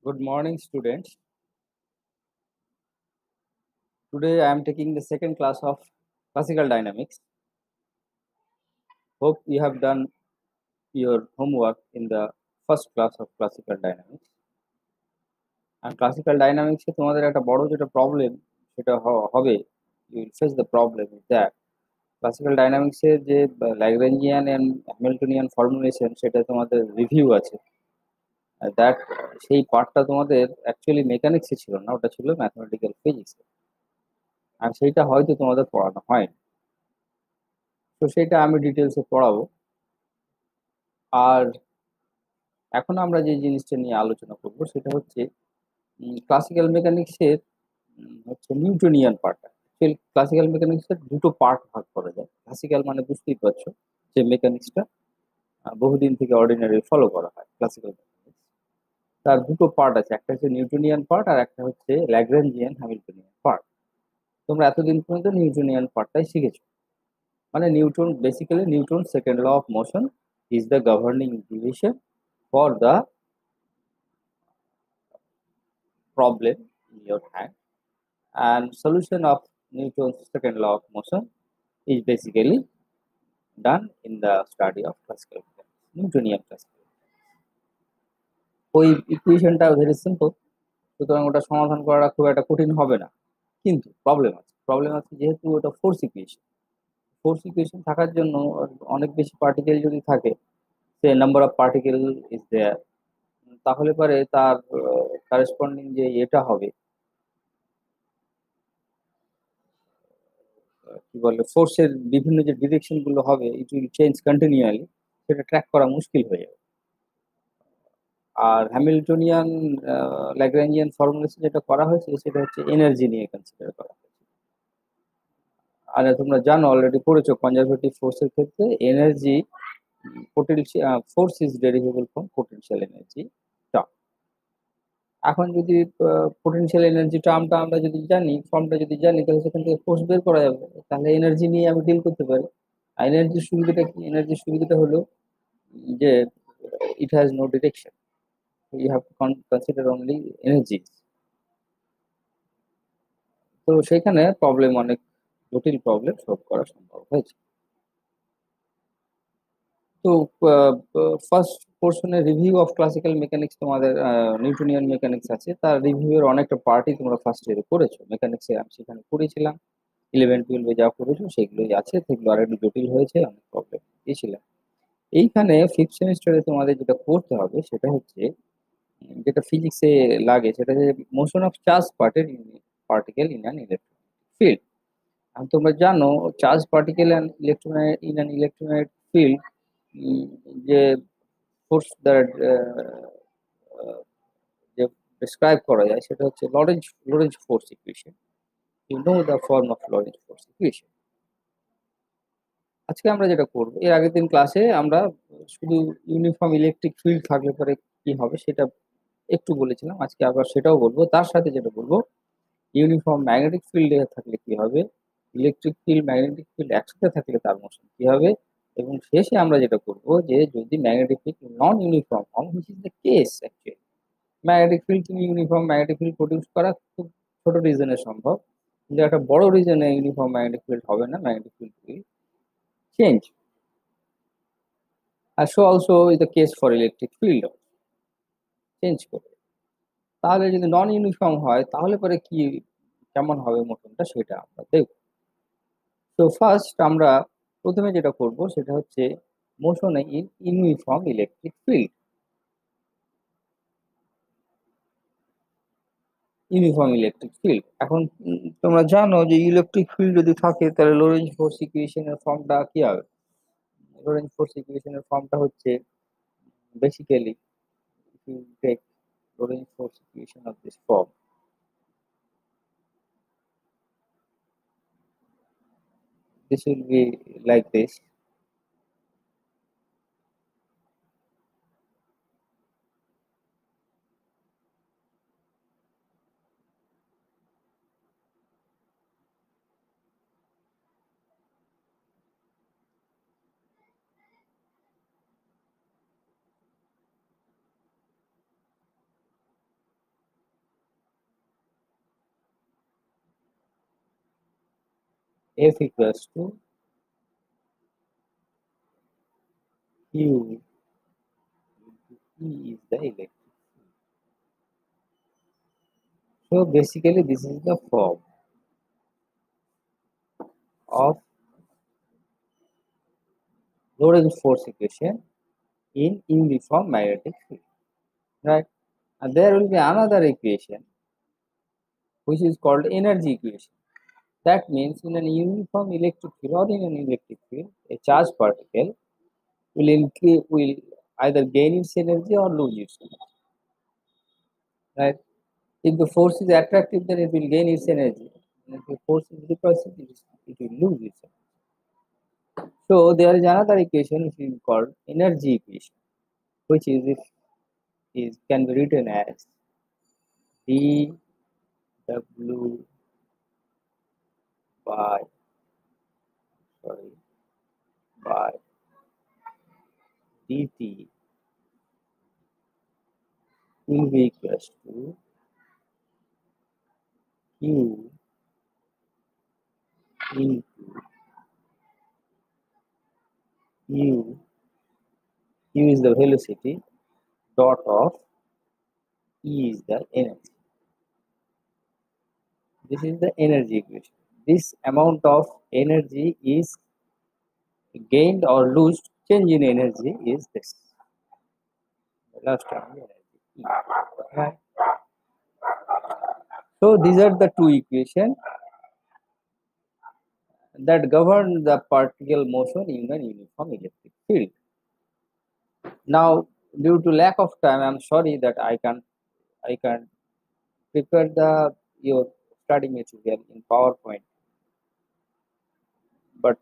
Good morning, students. Today I am taking the second class of classical dynamics. Hope you have done your homework in the first class of classical dynamics. And classical dynamics এ তোমাদের একটা বড় যেটা problem সেটা হবে you will face the problem is that classical dynamics এর যে Lagrangian and Hamiltonian formulation সেটা তোমাদের রিভিউ আছে দ্যাট সেই পার্টটা তোমাদের অ্যাকচুয়ালি মেকানিক্সে ছিল না, ওটা ছিল ম্যাথমেটিক্যাল ফিজিক্সে, আর সেইটা হয়তো তোমাদের পড়ানো হয়। তো সেটা আমি ডিটেলসে পড়াবো। আর এখন আমরা যে জিনিসটা নিয়ে আলোচনা করব সেটা হচ্ছে ক্লাসিক্যাল মেকানিক্সের হচ্ছে নিউটনিয়ান পার্টটা। ক্লাসিক্যাল মেকানিক্সের দুটো পার্ট ভাগ করা যায়। ক্লাসিক্যাল মানে বুঝতেই পারছো যে মেকানিক্সটা বহুদিন থেকে অর্ডিনারি ফলো করা হয়। ক্লাসিক্যাল মেকানিক্স তার দুটো পার্ট আছে, একটা হচ্ছে নিউটনিয়ান পার্ট আর একটা হচ্ছে ল্যাগ্রাঞ্জিয়ান হ্যামিল্টনিয়ান পার্ট। তোমরা এতদিন পর্যন্ত নিউটনিয়ান পার্টটাই শিখেছো। মানে Newton basically Newton second law of motion is the governing equation for the problem in your hand, and solution of Newton's second law of motion is basically done in the study of classical mechanics, Newtonian classical mechanics. ওই ইকুয়েশনটা very simple, সুতরাং ওটা সমাধান করাটা খুব একটা কঠিন হবে না। কিন্তু প্রবলেম আছে যেহেতু ওটা ফোর্স ইকুয়েশন থাকার জন্য অনেক বেশি পার্টিকেল যদি থাকে, সে number of particle is there, তাহলে পরে তার কারেসপন্ডিং যে এটা হবে কি বলে ফোর্সের বিভিন্ন যে ডিরেকশন গুলো হবে ইট উইল চেঞ্জ কন্টিনিউয়ালি, সেটা ট্র্যাক করা মুশকিল হয়ে যাবে। আর হ্যামিল্টনিয়ান ল্যাগ্রাঞ্জিয়ান ফর্মুলেশন যেটা করা হয়েছে সেটা হচ্ছে এনার্জি নিয়ে কনসিডার করা হয়েছে। আর তোমরা জানো, অলরেডি পড়েছো কনজারভেটিভ ফোর্সের ক্ষেত্রে energy potential force is derivable from potential energy term. এখন যদি পোটেনশিয়াল এনার্জি টার্মটা আমরা যদি জানি, ফর্মটা যদি জানি, তাহলে সেখান থেকে ফোর্স বের করা যাবে, তাহলে এনার্জি নিয়ে আমি ডিল করতে পারি। আর এনার্জির সুবিধাটা কি? এনার্জির সুবিধাটা হলো যে it has no direction, you have to consider only energy। তো সেখানে প্রবলেম অনেক জটিল প্রবলেম সলভ করা সম্ভব হয়েছে। তো ফার্স্ট পোর্শনে রিভিউ অফ ক্লাসিক্যাল মেকানিক্স, তোমাদের নিউটনিয়ান মেকানিক্স আছে, তার রিভিউ এর অনেকটা পার্টই তোমরা ফার্স্ট ইয়ারে করেছো মেকানিক্সে, আমি সেখানে করেছিলাম। 11-12 যা করেছো সেগুলোই আছে, সেগুলো আর একটু জটিল হয়েছে, অনেক প্রবলেম দিয়েছিলাম। এইখানে ফিফথ সেমিস্টারে তোমাদের যেটা করতে হবে সেটা হচ্ছে যেটা ফিজিক্সে লাগে, সেটা হচ্ছে motion of charge particle in an electronic field. আর তোমরা জানো charge particle and in an electromagnetic field যে ফোর্স দ্বারা যে ডিসক্রাইব করা যায় সেটা হচ্ছে Lorentz force equation. You know the form of Lorentz force equation. আজকে আমরা যেটা করব, এর আগের দিন ক্লাসে আমরা শুধু ইউনিফর্ম ইলেকট্রিক ফিল্ড থাকলে পরে কি হবে সেটা একটু বলেছিলাম, আজকে আবার সেটাও বলবো। তার সাথে যেটা বলবো, ইউনিফর্ম ম্যাগনেটিক ফিল্ডে থাকলে কি হবে, ইলেকট্রিক ফিল্ড ম্যাগনেটিক ফিল্ড একসাথে থাকলে তার মোশন কি হবে, এবং শেষে আমরা যেটা করব যে যদি ম্যাগনেটিক ফিল্ড নন ইউনিফর্ম হয়, which is the case actually, magnetic field তুমি ইউনিফর্ম ম্যাগনেটিক ফিল্ড প্রডিউস করা খুব ছোট রিজনে সম্ভব, কিন্তু একটা বড় রিজনে ইউনিফর্ম ম্যাগনেটিক ফিল্ড হবে না, ম্যাগনেটিক ফিল্ড উইল চেঞ্জ। আর so also is the case for electric field, change করে। তাহলে যদি নন ইউনিফর্ম হয় তাহলে পরে কি কেমন হবে মোশনটা সেটা আমরা দেখব। তো ফার্স্ট আমরা প্রথমে যেটা করব সেটা হচ্ছে মোশনে in uniform electric field. Uniform electric field এখন তোমরা জানো যে ইলেকট্রিক ফিল্ড যদি থাকে তাহলে লোরেঞ্জ ফোর্স ইকুয়েশনের ফর্মটা কি হবে। লোরেঞ্জ ফোর্স ইকুয়েশনের ফর্মটা হচ্ছে basically if you take Lorentz force equation of this form, this will be like this. F equals to Q E is the electric field. So basically this is the form of Lorentz force equation in uniform magnetic field, right? And there will be another equation which is called energy equation. That means in an uniform electric field or in an electric field, a charged particle will either gain its energy or lose its energy, right? If the force is attractive, then it will gain its energy. And if the force is repulsive, it will lose its energy. So there is another equation which is called energy equation, which is can be written as dw by sorry by dt will be equals to q into u. U is the velocity, dot of E is the energy. This is the energy equation. This amount of energy is gained or lost. Change in energy is this. The last term energy. E. Right. So these are the two equations that govern the particle motion in an uniform electric field. Now, due to lack of time, I am sorry that I can prepare your study material in PowerPoint, but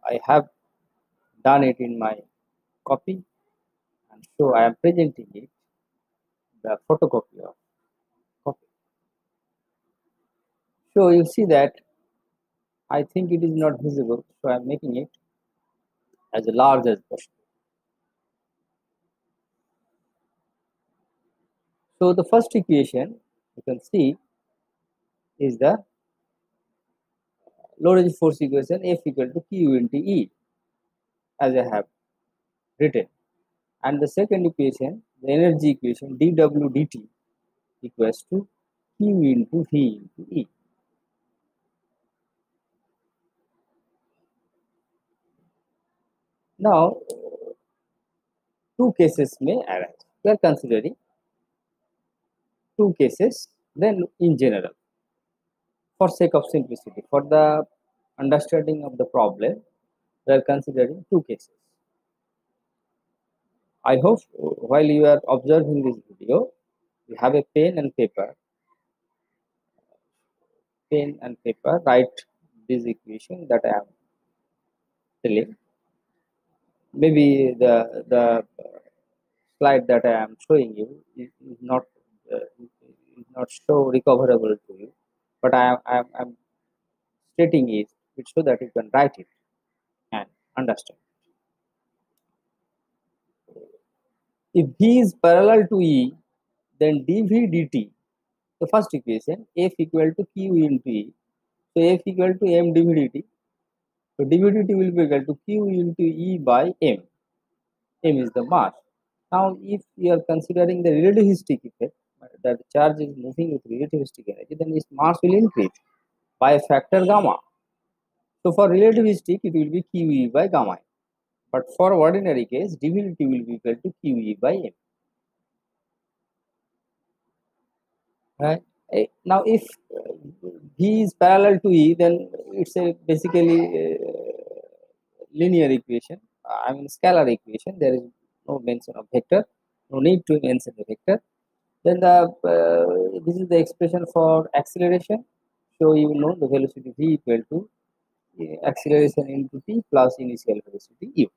I have done it in my copy, and so I am presenting it the photocopy of copy. So you see that I think it is not visible, so I am making it as large as possible. So the first equation you can see is the Lorentz force equation F equal to Q into E, as I have written. And the second equation, the energy equation dw dt equals to Q into V into E. Now, two cases may arise. We are considering two cases, then in general, for sake of simplicity, for the understanding of the problem, we are considering two cases. I hope while you are observing this video, you have a pen and paper. Write this equation that I am telling. Maybe the slide that I am showing you is not so recoverable to you, but I am stating it so that you can write it and understand. If V is parallel to E, then dV dt, the first equation, F equal to Q into E. So F equal to m dV dt. So dV dt will be equal to Q into E by m. M is the mass. Now, if you are considering the relativistic effect, that the charge is moving with relativistic energy, then its mass will increase by a factor gamma. So for relativistic, it will be QE by gamma. But for ordinary case, dV dt will be equal to QE by m. Right? Now, if V is parallel to E, then it's a basically linear equation. I mean scalar equation. There is no mention of vector. No need to mention the vector. Then this is the expression for acceleration. So you know the velocity v equal to acceleration into t plus initial velocity u.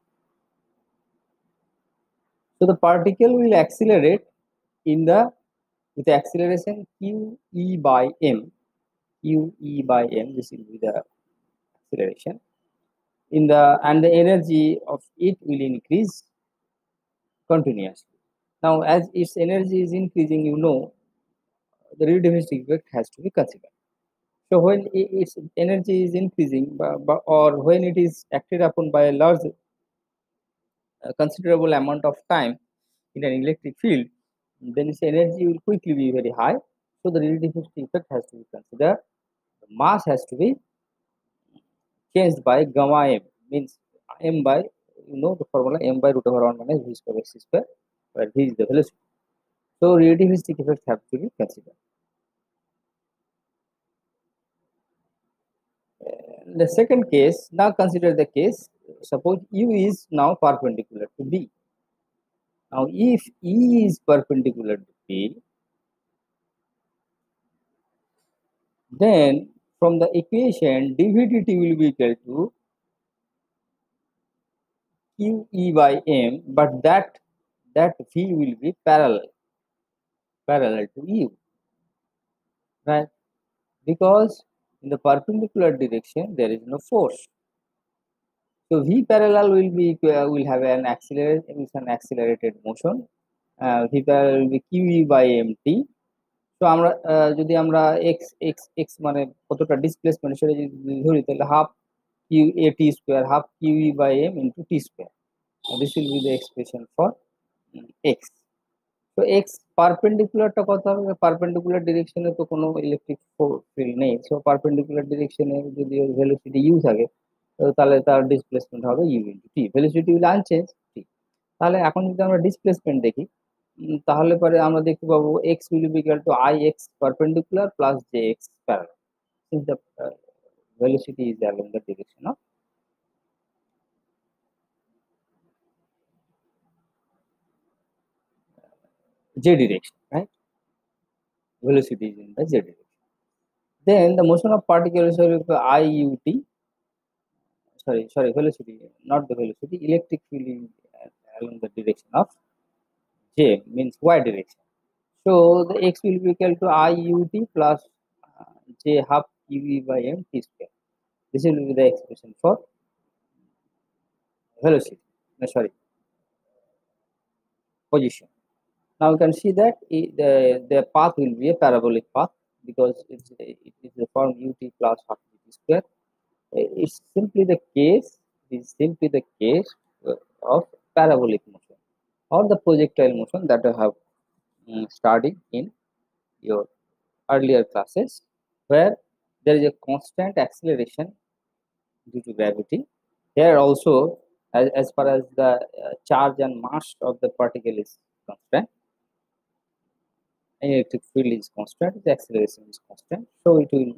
So the particle will accelerate in the with the acceleration q e by m. Q e by m. This will be the acceleration. And the energy of it will increase continuously. Now, as its energy is increasing, you know the relativistic effect has to be considered. So when its energy is increasing, or when it is acted upon by a large, considerable amount of time in an electric field, then its energy will quickly be very high. So the relativity effect has to be considered. The mass has to be changed by gamma m, means m by, you know the formula, m by root over 1 minus v square by c square, where v is the velocity. So relativistic effects have to be considered. The second case, now consider the case, suppose u is now perpendicular to b. Now if e is perpendicular to b, then from the equation dvdt will be equal to qe by m, but that v will be parallel to u, right? Because in the perpendicular direction there is no force. So v parallel will have an accelerated motion. V parallel will be qe by mt. So আমরা যদি আমরা x মানে কতটা displacement সেটা যদি ধরি, তাহলে half q a t square, half qe by m into t square. This will be the expression for x. তো x পারপেন্ডিকুলারটা কত হবে? পারপেন্ডিকুলার ডিরেকশনে তো কোনো ইলেকট্রিক ফিল্ড নেই। সো পারপেন্ডিকুলার ডিরেকশনে যদি ভেলোসিটি u থাকে, তাহলে তার ডিসপ্লেসমেন্ট হবে u into t। Velocity will unchange t। তাহলে এখন যদি আমরা ডিসপ্লেসমেন্ট দেখি, তাহলে পরে আমরা দেখতে পাবো x will be equal to ix perpendicular plus jx parallel, since the velocity is along the direction of j direction, right? Velocity is in the j direction. Then the motion of particles will be iut, sorry, velocity, not the velocity, electric field is along the direction of j, means y direction. So the x will be equal to iut plus j half qe by m t square. This will be the expression for velocity, no, sorry, position. Now you can see that the path will be a parabolic path, because it is the form ut plus half gt square. It's simply the case, of parabolic motion or the projectile motion that I have studied in your earlier classes, where there is a constant acceleration due to gravity. Here also, as far as the charge and mass of the particle is constant, electric field is constant, the acceleration is constant, so it will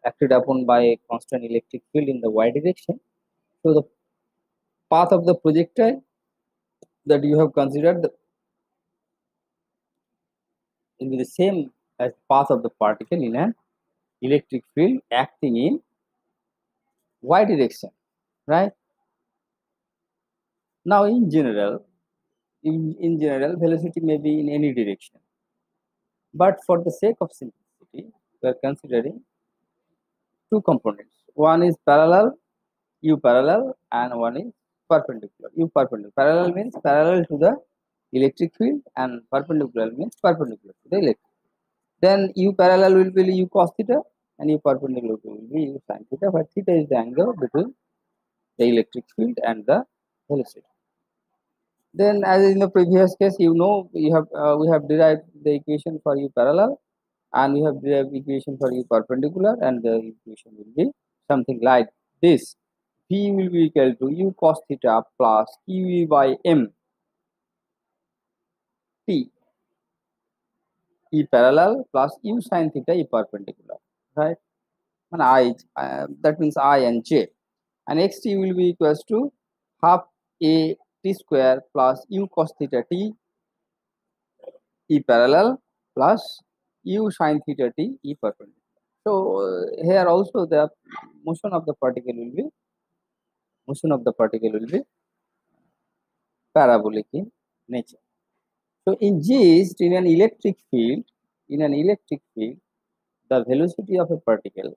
acted upon by a constant electric field in the y direction. So the path of the projectile that you have considered will be the same as the path of the particle in an electric field acting in y direction, right? Now in general, velocity may be in any direction, but for the sake of simplicity, we are considering two components. One is parallel, u parallel, and one is perpendicular, u perpendicular. Parallel means parallel to the electric field, and perpendicular means perpendicular to the electric. Then u parallel will be u cos theta, and u perpendicular will be u sin theta, where theta is the angle between the electric field and the velocity. Then, as in the previous case, we have derived the equation for u parallel, and we have derived equation for u perpendicular, and the equation will be something like this: v will be equal to u cos theta plus qe by m t e parallel plus u sin theta e perpendicular, right? And that means I and j, and xt will be equals to half a t square plus u cos theta t e parallel plus u sin theta t e perpendicular. So here also the motion of the particle will be parabolic in nature. So in gist, in an electric field, the velocity of a particle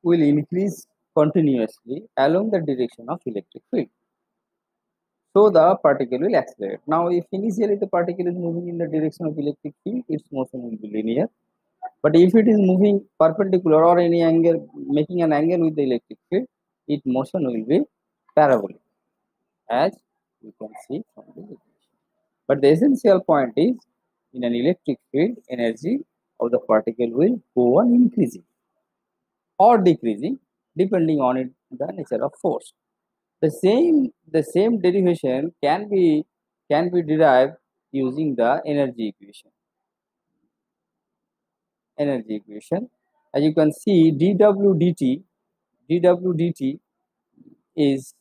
will increase continuously along the direction of electric field. So the particle will accelerate. Now, if initially the particle is moving in the direction of electric field, its motion will be linear. But if it is moving perpendicular or any angle, making an angle with the electric field, its motion will be parabolic, as you can see from the equation. But the essential point is, in an electric field, energy of the particle will go on increasing or decreasing depending on the nature of force. The same derivation can be derived using the energy equation. As you can see, dw dt is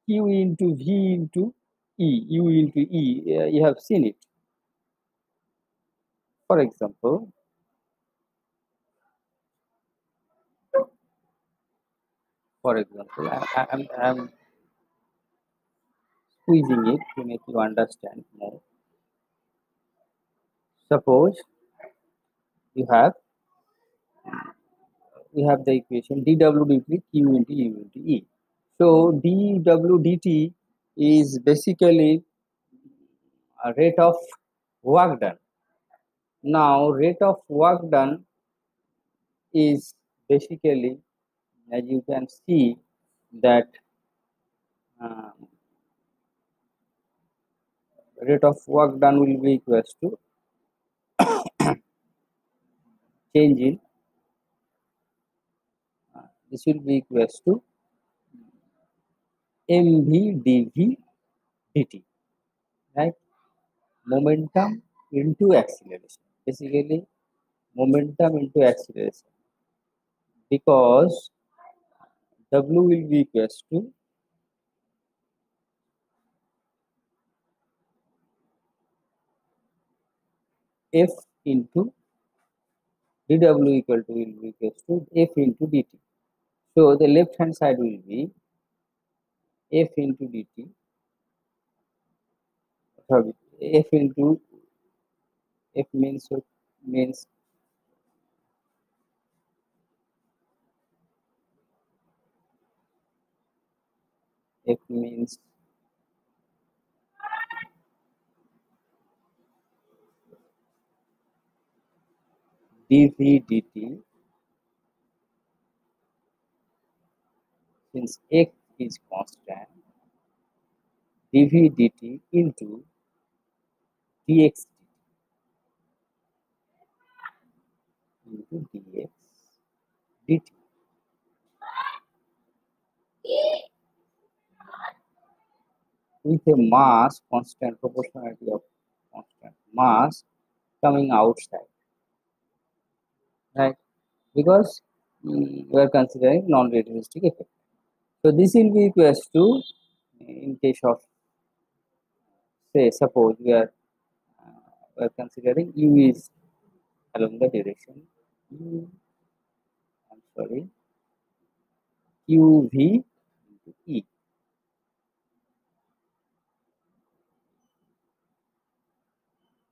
q into v into u into e. You have seen it. For example, I'm squeezing it to make you understand more. Suppose you have the equation dw dt q into u into e. So dw dt is basically a rate of work done. Now rate of work done is basically, as you can see, that uh, rate of work done will be equals to change in this will be equals to mv dv dt, right? Momentum into acceleration, basically momentum into acceleration, because w will be equals to f into dw equal to will be equals to f into dt. So the left hand side will be f into dt, sorry, f into f means f means dv dt, since x is constant, dv dt into dx into dx dt. With a mass constant, proportionality of constant mass coming outside, right? Because we are considering non-relativistic effect. So this will be equals to, in case of, say, suppose we are considering u is along the direction u, I'm sorry, qv into e,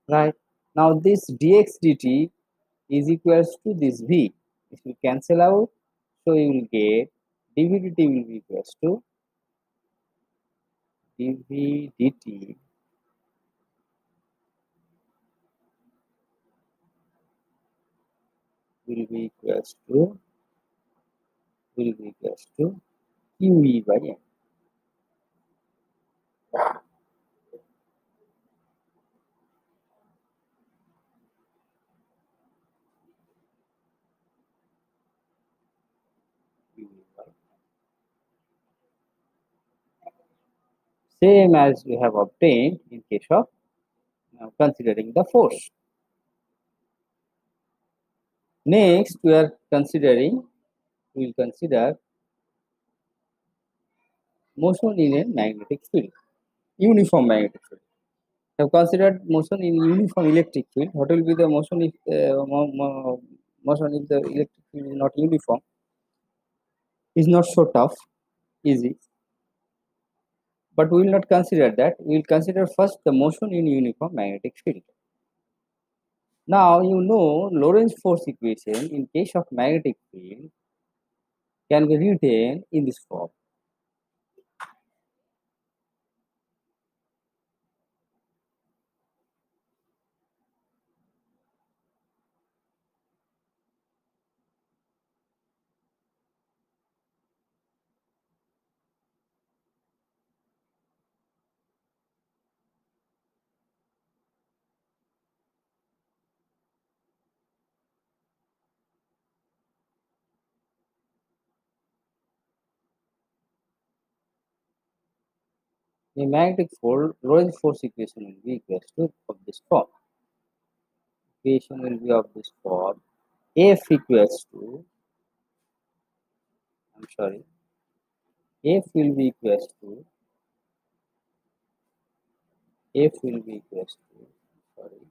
right? Now this dx dt is equals to this v. This will cancel out, so you will get dv dt will be equals to dv dt will be equals to qe by m. Same as we have obtained in case of considering the force. Next, we will consider motion in a magnetic field, uniform magnetic field. We have considered motion in uniform electric field. What will be the motion if motion if the electric field is not uniform? Is not so tough, easy. But we will not consider that. We will consider first the motion in uniform magnetic field. Now you know Lorentz force equation in case of magnetic field can be written in this form. The magnetic Lorentz force equation will be equal to of this form. Equation will be of this form. F equals to, I'm sorry, F will be equals to, F will be equals to, sorry,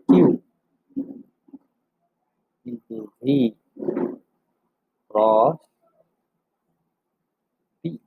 Q into V cross P.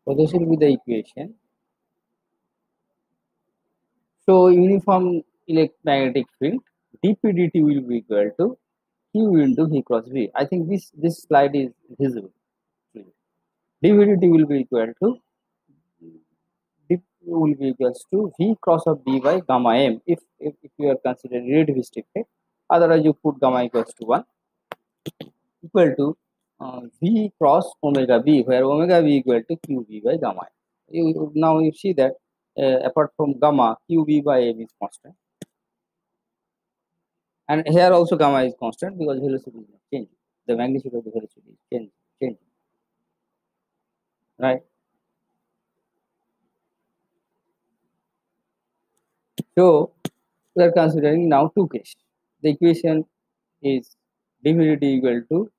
So this will be the equation. So uniform electromagnetic field dp/dt will be equal to Q into V cross V. I think this slide is visible. dp/dt will be equal to dp will be equals to V cross of B by gamma m if you are considering relativistic effect. Otherwise you put gamma equals to 1 equal to V cross omega B, where omega B equal to QB by gamma. Now you see that apart from gamma, QB by M is constant, and here also gamma is constant because velocity is not changing. The magnitude of the velocity is changing, right? So we are considering now two cases. The equation is dv/dt equal to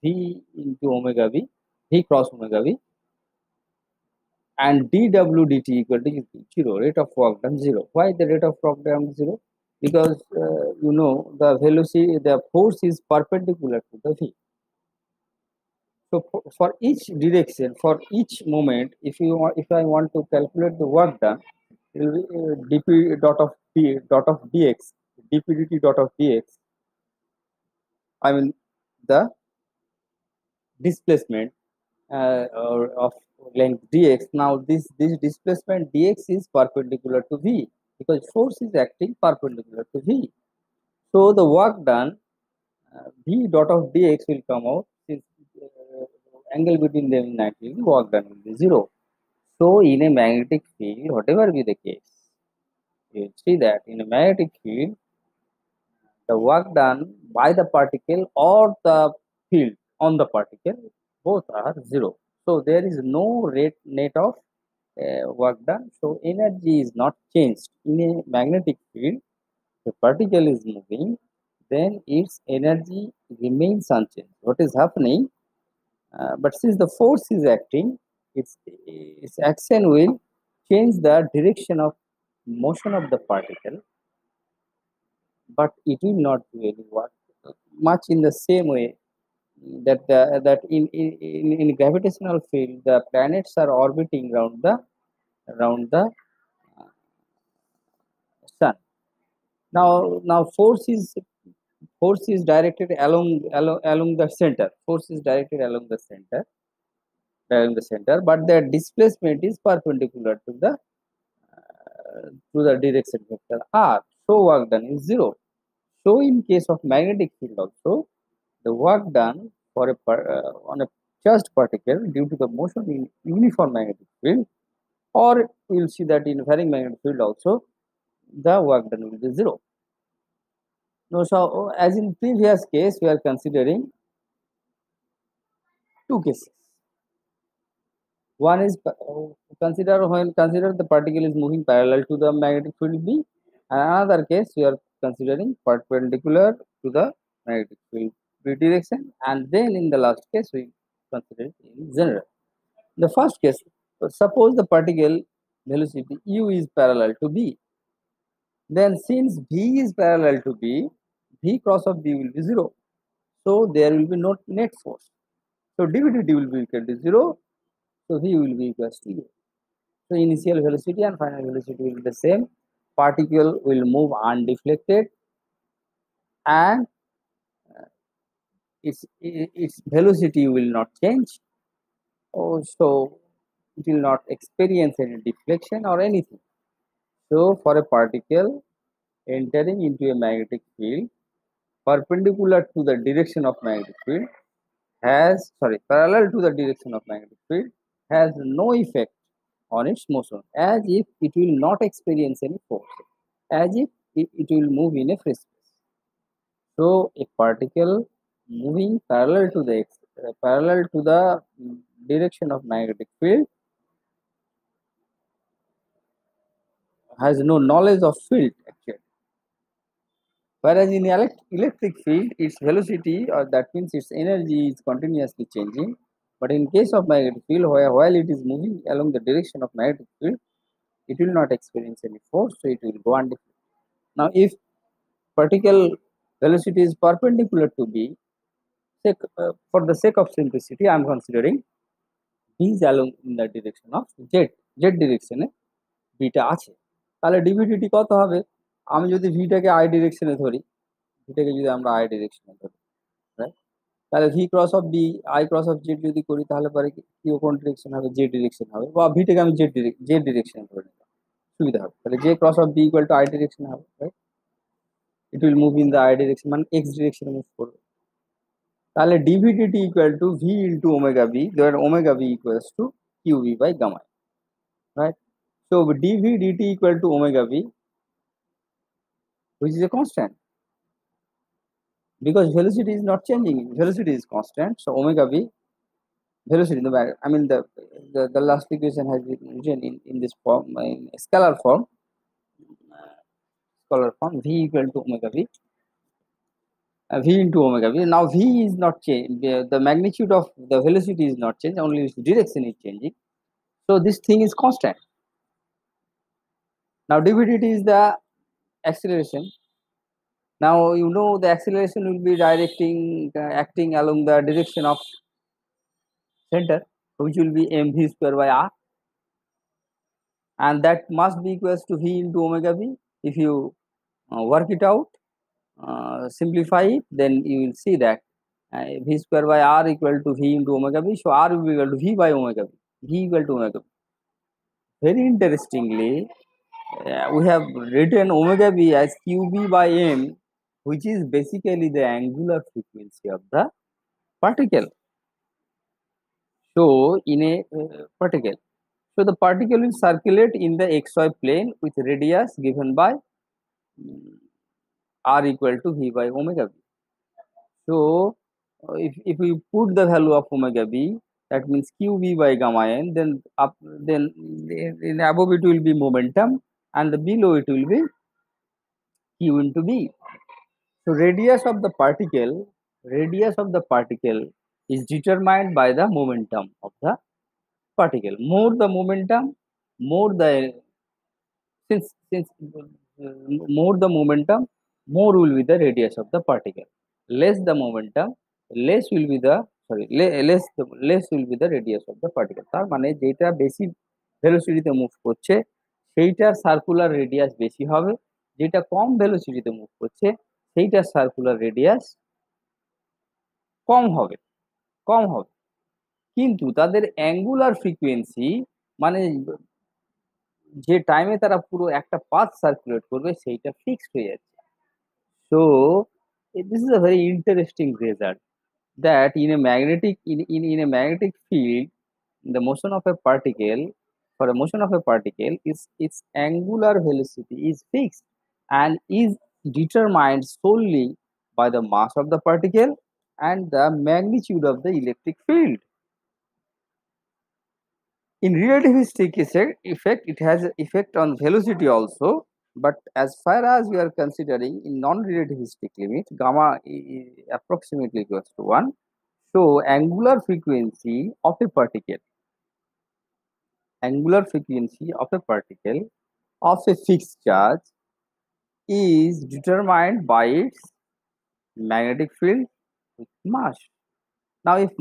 V into omega B, V cross omega B, and dw/dt equal to 0, rate of work done 0. Why the rate of work done 0? Because you know the velocity, the force is perpendicular to the V. So for each direction, for each moment, if I want to calculate the work done, it will be dp dot of d dot of dx, dp/dt dot of dx. I mean the displacement or of length dx. Now this displacement dx is perpendicular to V because force is acting perpendicular to V. So the work done V dot of dx will come out since angle between them is 90 degree, work done will be 0. So in a magnetic field, whatever be the case, you see that in a magnetic field, the work done by the particle or the field on the particle both are 0. So there is no rate net of work done. So energy is not changed. In a magnetic field, the particle is moving, then its energy remains unchanged. What is happening? But since the force is acting, its action will change the direction of motion of the particle, but it will not do any work. Much in the same way that in gravitational field, the planets are orbiting around the sun. Now force is directed along the center. Force is directed along the center, but the displacement is perpendicular to the direction vector r. So work done is 0. So in case of magnetic field also, the work done for on a charged particle due to the motion in uniform magnetic field, or we will see that in varying magnetic field also, the work done will be 0. No, so as in previous case, we are considering two cases. One is consider the particle is moving parallel to the magnetic field B. Another case we are considering perpendicular to the magnetic field B direction, and then in the last case we consider it in general. The first case, suppose the particle velocity u is parallel to B. Then since B is parallel to B, V cross of B will be 0. So there will be no net force. So dv/dt will be equal to 0. So V will be equal to 0. So initial velocity and final velocity will be the same. particle will move undeflected, and its velocity will not change. So it will not experience any deflection or anything. So for a particle entering into a magnetic field perpendicular to the direction of magnetic field parallel to the direction of magnetic field has no effect on its motion, as if it will not experience any force, as if it will move in a free space. So a particle moving parallel to the direction of magnetic field has no knowledge of field actually. Whereas in electric field, its velocity, or that means its energy, is continuously changing. But in case of magnetic field, while it is moving along the direction of magnetic field, it will not experience any force, so it will go undeflected. Now, if particle velocity is perpendicular to B, for the sake of simplicity, I am considering B is along in the direction of Z direction A B টা আছে, তাহলে dvdt কত হবে? আমি যদি v টাকে I ডিরেকশনে ধরি, এটাকে যদি আমরা I ডিরেকশনে ধরি, রাইট, তাহলে v cross of B I cross of Z যদি করি, তাহলে পরে কি কোন ডিরেকশন হবে? জেড ডিরেকশন হবে, বা v টাকে আমি জেড ডিরেকশনে ধরে নিলাম, সুবিধা হবে। তাহলে j cross of b equal to I direction হবে, right, it will move in the I direction, মানে x ডিরেকশনে মুভ করবে। তাহলে dvdt equal to v into omega B, there omega B equals to qv by gamma, right. So dv dt equal to omega v, which is a constant, because velocity is not changing, velocity is constant. So omega v velocity, I mean the last equation has been written in this form, in scalar form, v equal to omega v, v into omega v. Now v is not changed, the magnitude of the velocity is not changed, only its direction is changing, so this thing is constant. Now dv dt is the acceleration. Now you know the acceleration will be acting along the direction of center, which will be mv square by r, and that must be equals to v into omega v. If you work it out, simplify it, then you will see that v square by r equal to v into omega v. So r will be equal to v by omega v, v equal to omega v. Very interestingly, we have written omega v as qb by m, which is basically the angular frequency of the particle. So in a particle, so the particle will circulate in the xy plane with radius given by r equal to v by omega v. So if we put the value of omega v, that means qv by gamma n, then in above it will be momentum, and below it will be q into v. So radius of the particle is determined by the momentum of the particle. More the momentum, more the more the momentum, more will be the radius of the particle. Less the momentum, less will be the less will be the radius of the particle. তার মানে যেটা বেশি ভেলোসিটিতে move করছে সেইটার circular radius বেশি হবে, যেটা কম ভেলোসিটিতে move করছে সেইটার সার্কুলার রেডিয়াস কম হবে। কিন্তু তাদের অ্যাঙ্গুলার ফ্রিকোয়েন্সি, মানে যে টাইমে তারা পুরো একটা পাথ সার্কুলেট করবে সেইটা ফিক্সড হয়ে যাচ্ছে। So this is a very interesting result, that in a magnetic field, the motion of a particle, for a motion of a particle, its angular velocity is fixed and is determined solely by the mass of the particle and the magnitude of the electric field. In relativistic effect, it has an effect on velocity also, but as far as we are considering in non-relativistic limit, gamma is approximately equals to 1. So angular frequency of a particle of a fixed charge is determined by its magnetic field with mass. Now if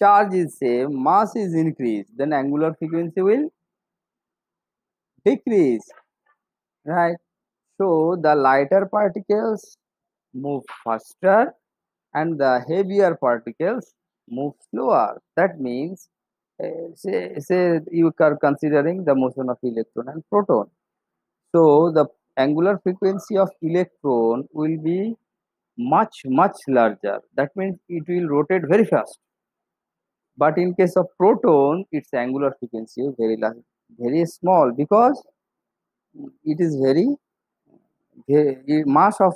charge is same, mass is increased, then angular frequency will decrease. right? So the lighter particles move faster and the heavier particles move slower. That means, say you are considering the motion of electron and proton. So the angular frequency of electron will be much larger. That means it will rotate very fast. But in case of proton, its angular frequency is very large, very small, because it is mass of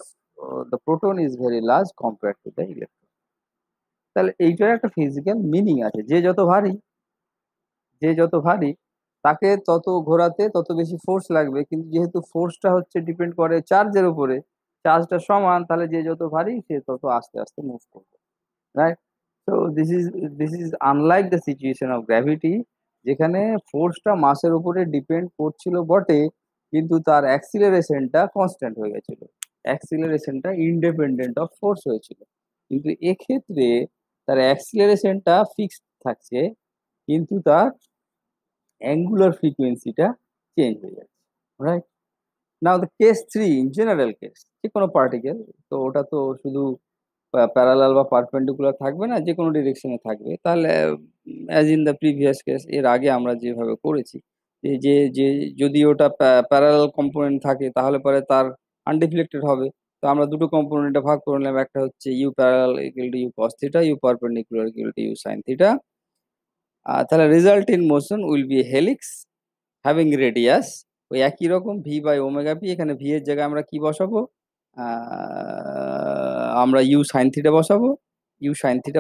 the proton is very large compared to the electron. তাহলে এইটার একটা physical meaning আছে, যে যত ভারী তাকে তত ঘোরাতে তত বেশি ফোর্স লাগবে, কিন্তু যেহেতু ফোর্সটা হচ্ছে ডিপেন্ড করে চার্জের উপরে, চার্জটা সমান, তাহলে যে যত ভারী সে তত আস্তে আস্তে মুভ করবে, রাইট? তো this is unlike the situation of gravity, যেখানে ফোর্সটা মাসের উপরে ডিপেন্ড করছিল বটে, কিন্তু তার অ্যাক্সিলারেশনটা কনস্ট্যান্ট হয়ে গেছিল, অ্যাক্সিলারেশনটা ইন্ডিপেন্ডেন্ট অফ ফোর্স হয়েছিল। কিন্তু এক্ষেত্রে তার অ্যাক্সিলারেশনটা ফিক্সড থাকছে, কিন্তু তার অ্যাঙ্গুলার ফ্রিকোয়েন্সিটা চেঞ্জ হয়ে যাচ্ছে, right? Now the case 3, general case, যে কোনো পার্টিকেল, তো ওটা তো শুধু প্যারালাল বা পারপেন্ডিকুলার থাকবে না, যে কোনো ডিরেকশনে থাকবে। তাহলে as in the previous case, এর আগে আমরা যেভাবে করেছি, যে যদি ওটা প্যারালাল কম্পোনেন্ট থাকে তাহলে পরে তার আনডিফ্লেক্টেড হবে। তো আমরা দুটো কম্পোনেন্টে ভাগ করে নিলাম, একটা হচ্ছে U parallel equal to U cos theta, U perpendicular equal to U sine theta. তাহলে result in motion will be helix having radius, ওই একই রকম ভি বাই ওমেগা পি। এখানে ভি এর জায়গায় আমরা কি বসাবো? আমরা ইউ সাইন থিটা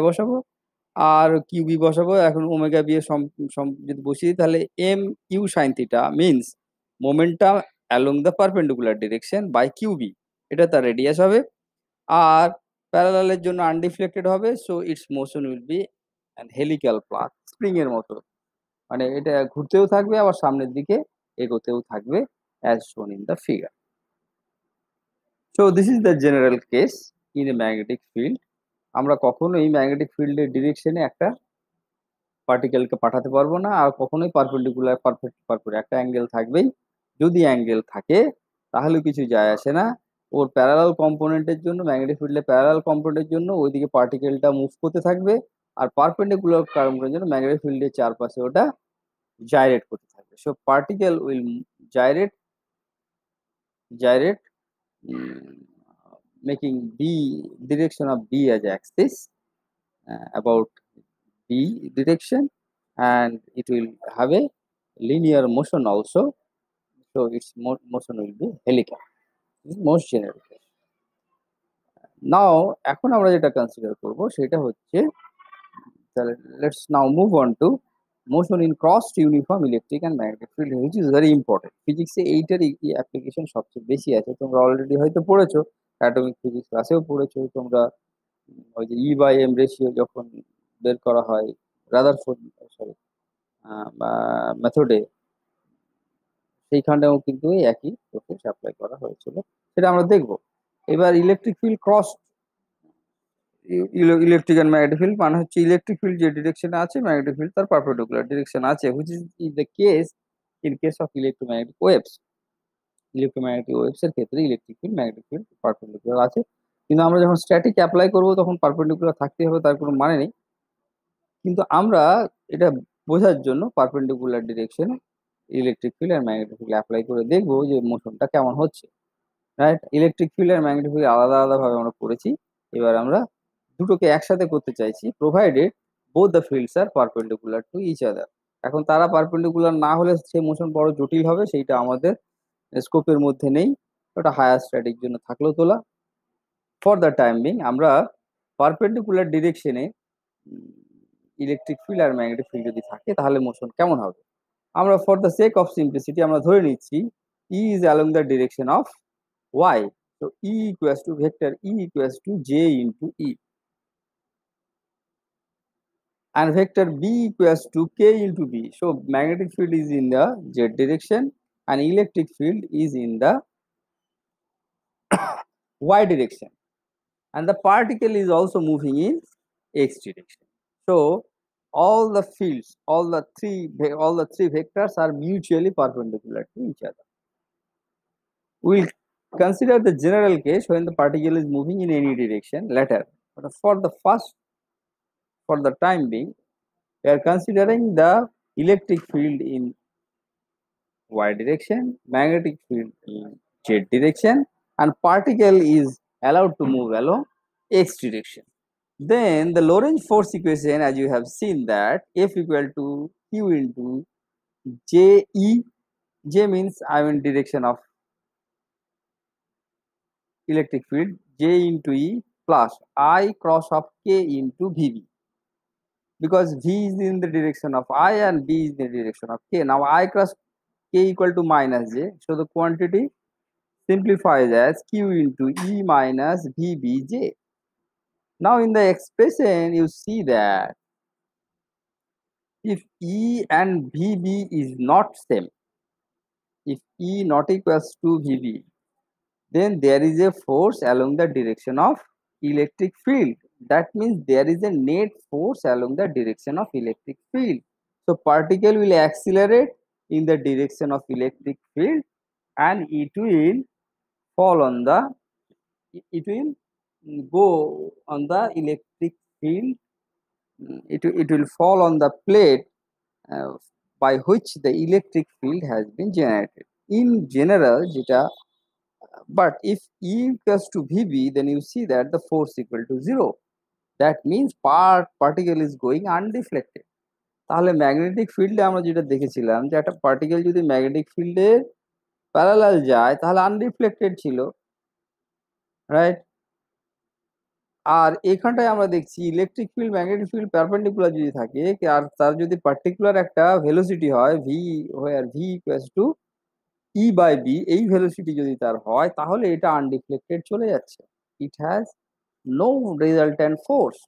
বসাবো, আর কিউবি বসাবো। এখন ওমেগা বি এর যদি বসিয়ে দিই, তাহলে M U sine theta means momentum along the perpendicular direction by QB, এটা তার রেডিয়াস হবে। আর প্যারালালের জন্য আনডিফ্লেক্টেড হবে, so its motion will be an helical path, spring এর মতো, মানে এটা ঘুরতেও থাকবে আবার সামনের দিকে এগোতেও থাকবে, অ্যাজ শোন in the figure. So this is the general case in a magnetic field. আমরা কখনোই ম্যাগনেটিক ফিল্ডের ডিরেকশনে একটা পার্টিকেলকে পাঠাতে পারবো না, আর কখনোই পারপেন্ডিকুলার পারপেন্ডিকুলার একটা অ্যাঙ্গেল থাকবেই। যদি অ্যাঙ্গেল থাকে তাহলে কিছু যায় আসে না, ওর প্যারালাল কম্পোনেন্টের জন্য, ম্যাগনেটিক ফিল্ডের প্যারালাল কম্পোনেন্টের জন্য ওইদিকে পার্টিকেলটা মুভ করতে থাকবে, আর পারপেন্ডিকুলার কম্পোনেন্টের জন্য ম্যাগনেটিক ফিল্ডের চারপাশে ওটা gyrate করতে থাকবে। So particle will gyrate, gyrate, mm, making B direction of B as axis about B direction, and it will have a linear motion also. So its motion will be helical. This is most general case. Now এখন আমরা যেটা consider করব সেটা হচ্ছে, তাহলে let's now move on to motion in crossed uniform electric and magnetic field, which is very important. ফিজিক্সে এইটার application সবচেয়ে বেশি আছে, তোমরা অলরেডি হয়তো পড়েছো, অ্যাটমিক ফিজিক্স ক্লাসেও পড়েছো তোমরা। ওই যে ই বাই এম রেশিও যখন বের করা হয় রাদারফোর্ড, সরি, মেথডে, সেইখানেও কিন্তু এই একই প্রসেস অ্যাপ্লাই করা হয়েছিল, সেটা আমরা দেখবো। এবার electric field cross electric and magnetic field মানে হচ্ছে ইলেকট্রিক ফিল্ড যে ডিরেকশনে আছে, ম্যাগনেটিক ফিল্ড তার পারপেন্ডিকুলার ডিরেকশন আছে, which is the case in case of electromagnetic waves. Electromagnetic waves এর ক্ষেত্রে electric field magnetic field perpendicular আছে, কিন্তু আমরা যখন স্ট্যাটিক অ্যাপ্লাই করব তখন পারপেন্ডিকুলার থাকতে হবে, তার কোনো মানে নেই। কিন্তু আমরা এটা বোঝার জন্য পারপেন্ডিকুলার ডিরেকশনে ইলেকট্রিক ফিল্ড আর ম্যাগনেটিক ফিল্ড অ্যাপ্লাই করে দেখবো যে মোশনটা কেমন হচ্ছে, রাইট? ইলেকট্রিক ফিল্ড আর ম্যাগনেটিক ফিল্ড আলাদা আলাদা ভাবে আমরা করেছি, এবার আমরা দুটোকে একসাথে করতে চাইছি, provided both the fields are perpendicular to each other. এখন তারা পারপেন্ডিকুলার না হলে সে মোশন বড় জটিল হবে, সেইটা আমাদের স্কোপের মধ্যে নেই, ওটা হায়ার স্ট্যাটিক জন্য থাকলেও তোলা। ফর দ্য টাইম বিং আমরা পারপেন্ডিকুলার ডিরেকশনে ইলেকট্রিক ফিল্ড আর ম্যাগনেটিক ফিল্ড যদি থাকে তাহলে মোশন কেমন হবে, আমরা for the sake of simplicity আমরা ধরে নিচ্ছি E is along the direction of y. So E equals to vector E equals to J into E, and vector B equals to K into B. So magnetic field is in the Z direction and electric field is in the Y direction, and the particle is also moving in X direction. So all the fields, all the three vectors are mutually perpendicular to each other. We'll consider the general case when the particle is moving in any direction later. But for the time being, we are considering the electric field in y direction, magnetic field in z direction, and particle is allowed to move along x direction. Then the Lorentz force equation, as you have seen, that F equal to Q into J E. J means I mean direction of electric field, J into E plus I cross of K into VB, because V is in the direction of I and B is in the direction of K. Now I cross K equal to minus J, so the quantity simplifies as Q into E minus VBJ. Now in the expression you see that if E and VB is not same, if E not equals to VB, then there is a force along the direction of electric field. That means there is a net force along the direction of electric field. So particle will accelerate in the direction of electric field and it will fall on the, it will go on the electric field, it will fall on the plate uh, by which the electric field has been generated. In general, but if E equals to VB, then you see that the force equal to 0. That means particle is going undeflected. তাহলে magnetic ফিল্ডে আমরা যেটা দেখেছিলাম যে একটা particle যদি magnetic ফিল্ডের parallel যায় তাহলে আনরিফ্লেক্টেড ছিল, রাইট? আর এখানটায় আমরা দেখছি electric field magnetic field perpendicular যদি থাকে আর তার যদি পার্টিকুলার একটা ভেলোসিটি হয় V, where V equals to E by B, এই ভেলোসিটি যদি তার হয় তাহলে এটা আনডিফ্লেক্টেড চলে যাচ্ছে, it has no resultant force.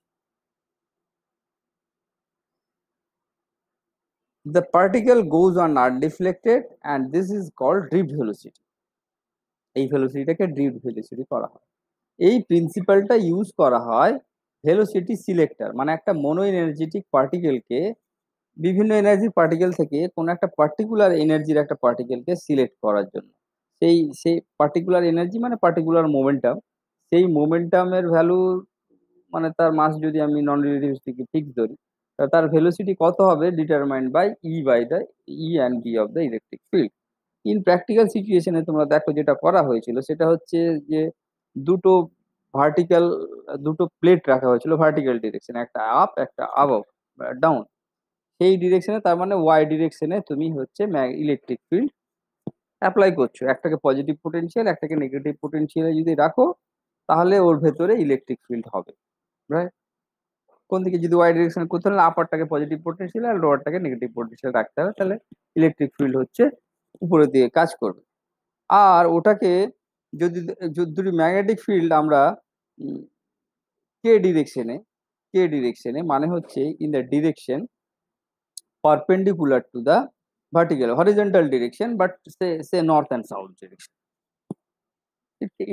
The particle goes on undeflected and this is called drift velocity. এই ভেলোসিটিটাকে ড্রিফট ভেলোসিটি করা হয়। এই প্রিন্সিপালটা ইউজ করা হয় ভেলোসিটি সিলেক্টর, মানে একটা মোনো এনার্জেটিক পার্টিকেলকে বিভিন্ন এনার্জির পার্টিকেল থেকে কোনো একটা পার্টিকুলার এনার্জির একটা পার্টিকেলকে সিলেক্ট করার জন্য। সেই পার্টিকুলার এনার্জি মানে পার্টিকুলার মোমেন্টাম, সেই মোমেন্টামের ভ্যালু মানে তার মাস যদি আমি নন রিলেটিভিস্টিককে ফিক্স ধরি, তার ভেলোসিটি কত হবে determined by E by the E and B of the electric field. In practical সিচুয়েশনে তোমরা দেখো যেটা করা হয়েছিল সেটা হচ্ছে যে দুটো ভার্টিক্যাল দুটো প্লেট রাখা হয়েছিল ভার্টিক্যাল ডিরেকশনে, একটা আপ একটা আবভ ডাউন, সেই ডিরেকশনে তার মানে ওয়াই ডিরেকশনে তুমি হচ্ছে ইলেকট্রিক ফিল্ড অ্যাপ্লাই করছো। একটাকে পজিটিভ পোটেনশিয়াল একটাকে নেগেটিভ পোটেনশিয়ালে যদি রাখো তাহলে ওর ভেতরে ইলেকট্রিক ফিল্ড হবে, রাইট? কোন দিকে যদি ওয়াই ডিরেকশন করতে হলে আপারটাকে পজিটিভ পোটেনশিয়াল আর লোয়ারটাকে নেগেটিভ পোটেনশিয়াল রাখতে হবে, তাহলে ইলেকট্রিক ফিল্ড হচ্ছে উপরের দিকে কাজ করবে। আর ওটাকে যদি যদি ম্যাগনেটিক ফিল্ড আমরা কে ডিরেকশনে মানে হচ্ছে in the direction perpendicular to the vertical horizontal direction, but say north and south direction,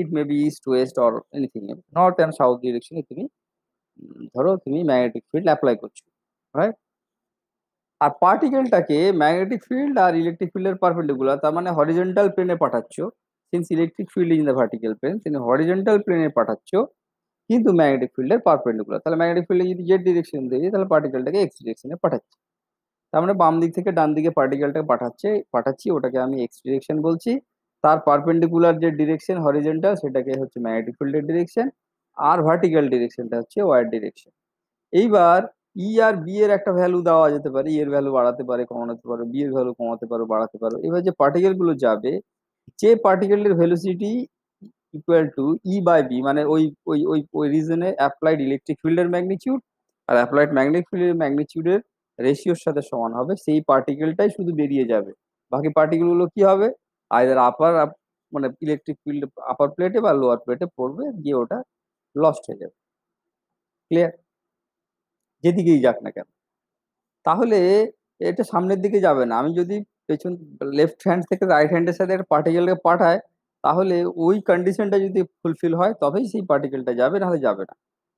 it may be east west or anything else, north and south direction এ তুমি ধরো তুমি ম্যাগনেটিক ফিল্ড অ্যাপ্লাই করছো, right? আর পার্টিকেলটাকে magnetic field আর electric ফিল্ডের perpendicular, তার মানে হরিজন্টাল প্লেনে পাঠাচ্ছ, since electric field in the vertical plane তুমি হরিজন্টাল প্লেনে পাঠাচ্ছ কিন্তু ম্যাগনেটিক ফিল্ডের পারপেন্ডিকুলার, তাহলে ম্যাগনেটিক ফিল্ডে যদি জেড ডিরেকশন দিই তাহলে পার্টিকেলটাকে এক্স ডিরেকশনে পাঠাচ্ছে। তার মানে বাম দিক থেকে ডান দিকে পার্টিকেলটা পাঠাচ্ছি ওটাকে আমি এক্স ডিরেকশন বলছি, তার পারপেন্ডিকুলার যে ডিরেকশন হরিজন্টাল সেটাকে হচ্ছে ম্যাগনেটিক ফিল্ডের ডিরেকশন, আর ভার্টিক্যাল ডিরেকশনটা হচ্ছে ওয়াই ডিরেকশন। এইবার ই আর বি এর একটা ভ্যালু দেওয়া যেতে পারে, ই এর ভ্যালু বাড়াতে পারে কমাতে পারো, বি এর ভ্যালু কমাতে পারো বাড়াতে পারো। এবার যে পার্টিকেল গুলো যাবে, যে পার্টিকেলের velocity equal to E by B, মানে ওই ওই ওই ওই রিজনে অ্যাপ্লাইড ইলেকট্রিক ফিল্ডের ম্যাগনিটিউড আর অ্যাপ্লাইড ম্যাগনেটিক ফিল্ডের ম্যাগনিটিউডের রেশিওর সাথে সমান হবে, সেই পার্টিকেলটাই শুধু বেরিয়ে যাবে। বাকি পার্টিকেল গুলো কি হবে, আইদার আপার মানে ইলেকট্রিক ফিল্ড আপার প্লেটে বা লোয়ার প্লেটে পড়বে, গিয়ে ওটা লস্ট হয়ে যাবে। ক্লিয়ার? যেদিকেই যাক না কেন, তাহলে এটা সামনের দিকে যাবে না। আমি যদি পেছন লেফট হ্যান্ড থেকে রাইট হ্যান্ডের সাথে একটা পার্টিকেলকে পাঠাই তাহলে ওই কন্ডিশনটা যদি ফুলফিল হয় তবেই সেই পার্টিকেলটা যাবে, নাহলে যাবে না।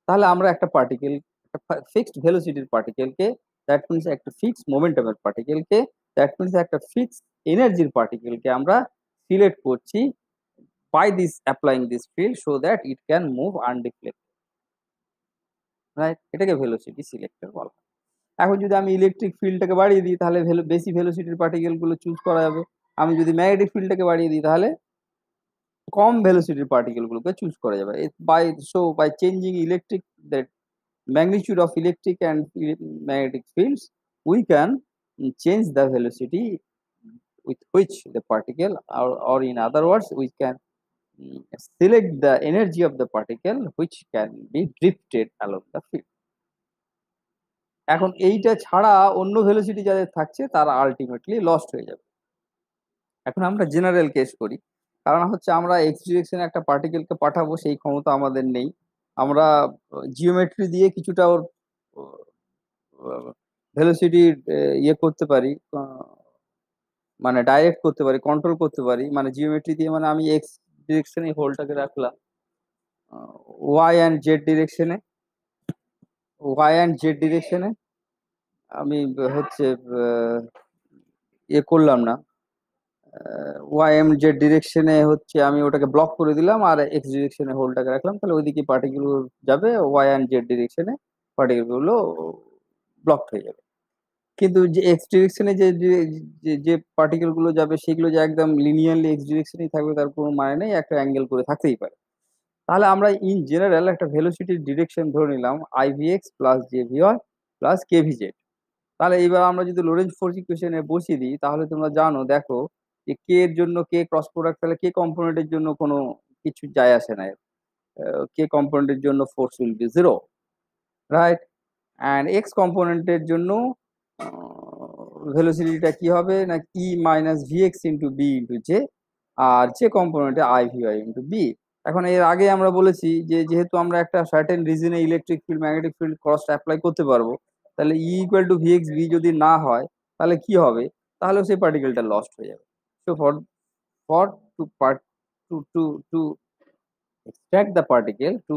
তাহলে আমরা একটা পার্টিকেল, একটা ফিক্সড ভেলোসিটির পার্টিকেলকে, দ্যাট মিনস একটা ফিক্সড মোমেন্টামের পার্টিকেলকে, দ্যাট মিনস একটা ফিক্সড এনার্জির পার্টিকেলকে আমরা সিলেক্ট করছি by this applying this field so that it can move undeflected, right? এটাকে ভেলোসিটি সিলেক্টর বলা হয়। এখন যদি আমি ইলেকট্রিক ফিল্ডটাকে বাড়িয়ে দিই তাহলে বেশি ভেলোসিটির পার্টিকেল গুলো চুজ করা যাবে। আমি যদি ম্যাগনেটিক ফিল্ডটাকে বাড়িয়ে দিই তাহলে কম ভেলোসিটির পার্টিকেল গুলোকে চুজ করা যাবে। By changing electric the magnitude of electric and magnetic fields, we can change the velocity with which the particle, or in other words, we can select the energy of the particle which can be drifted along the field. এখন এইটা ছাড়া অন্য velocity যাদের থাকছে তারা ultimately lost হয়ে যাবে। এখন আমরা জেনারেল কেস করি, কারণ হচ্ছে আমরা এক্স ডিরেকশনে একটা পার্টিকেলকে পাঠাবো সেই ক্ষমতা আমাদের নেই। আমরা জিওমেট্রি দিয়ে কিছুটা ওর ভেলোসিটি ইয়ে করতে পারি, মানে ডাইরেক্ট করতে পারি, কন্ট্রোল করতে পারি। মানে জিওমেট্রি দিয়ে, মানে আমি এক্স ডিরেকশনে হোলটাকে রাখলাম, ওয়াই অ্যান্ড জেড ডিরেকশনে আমি হচ্ছে ইয়ে করলাম না, ওয়াই এম জেড ডিরেকশনে হচ্ছে আমি ওটাকে ব্লক করে দিলাম, আর এক্স ডিরেকশনে হোলটাকে রাখলাম, তাহলে ওইদিকে পার্টিকেল যাবে, ওয়াই অ্যান্ড জেড ডিরেকশনে পার্টিকেল গুলো ব্লক হয়ে যাবে। কিন্তু যে এক্স ডিরেকশনে যে পার্টিকেল গুলো যাবে সেগুলো যে একদম লিনিয়ারলি এক্স ডিরেকশনেই থাকবে তার কোনো মানে নেই, একটা অ্যাঙ্গেল করে থাকতেই পারে। তাহলে আমরা ইন জেনারেল একটা ভেলোসিটির ডিরেকশন ধরে নিলাম আইভিএক্স প্লাস জেভিওয়াই প্লাস কেভিজেড। তাহলে এইবার আমরা যদি লোরেন্জ ফোর্স ইকুয়েশনে বসিয়ে দিই তাহলে তোমরা জানো, দেখো যে কে এর জন্য কে ক্রস প্রোডাক্ট, তাহলে কে কম্পোনেন্টের জন্য কোনো কিছু যায় আসে না, কে কম্পোনেন্টের জন্য force will be 0, right? And X কম্পোনেন্টের জন্য ভেলোসিটিটা কি হবে না, E minus V X into B into J, আর যে কম্পোনেন্টে আই ভিওয়াই ইন্টু বি। এখন এর আগে আমরা বলেছি যে যেহেতু আমরা একটা সার্টেন রিজনে ইলেকট্রিক ফিল্ড ম্যাগনেটিক ফিল্ড ক্রসটা অ্যাপ্লাই করতে পারবো, তাহলে E equal to V X B যদি না হয় তাহলে কি হবে, তাহলে সেই পার্টিকেলটা লস্ট হয়ে যাবে। So for to part to to extract the particle, to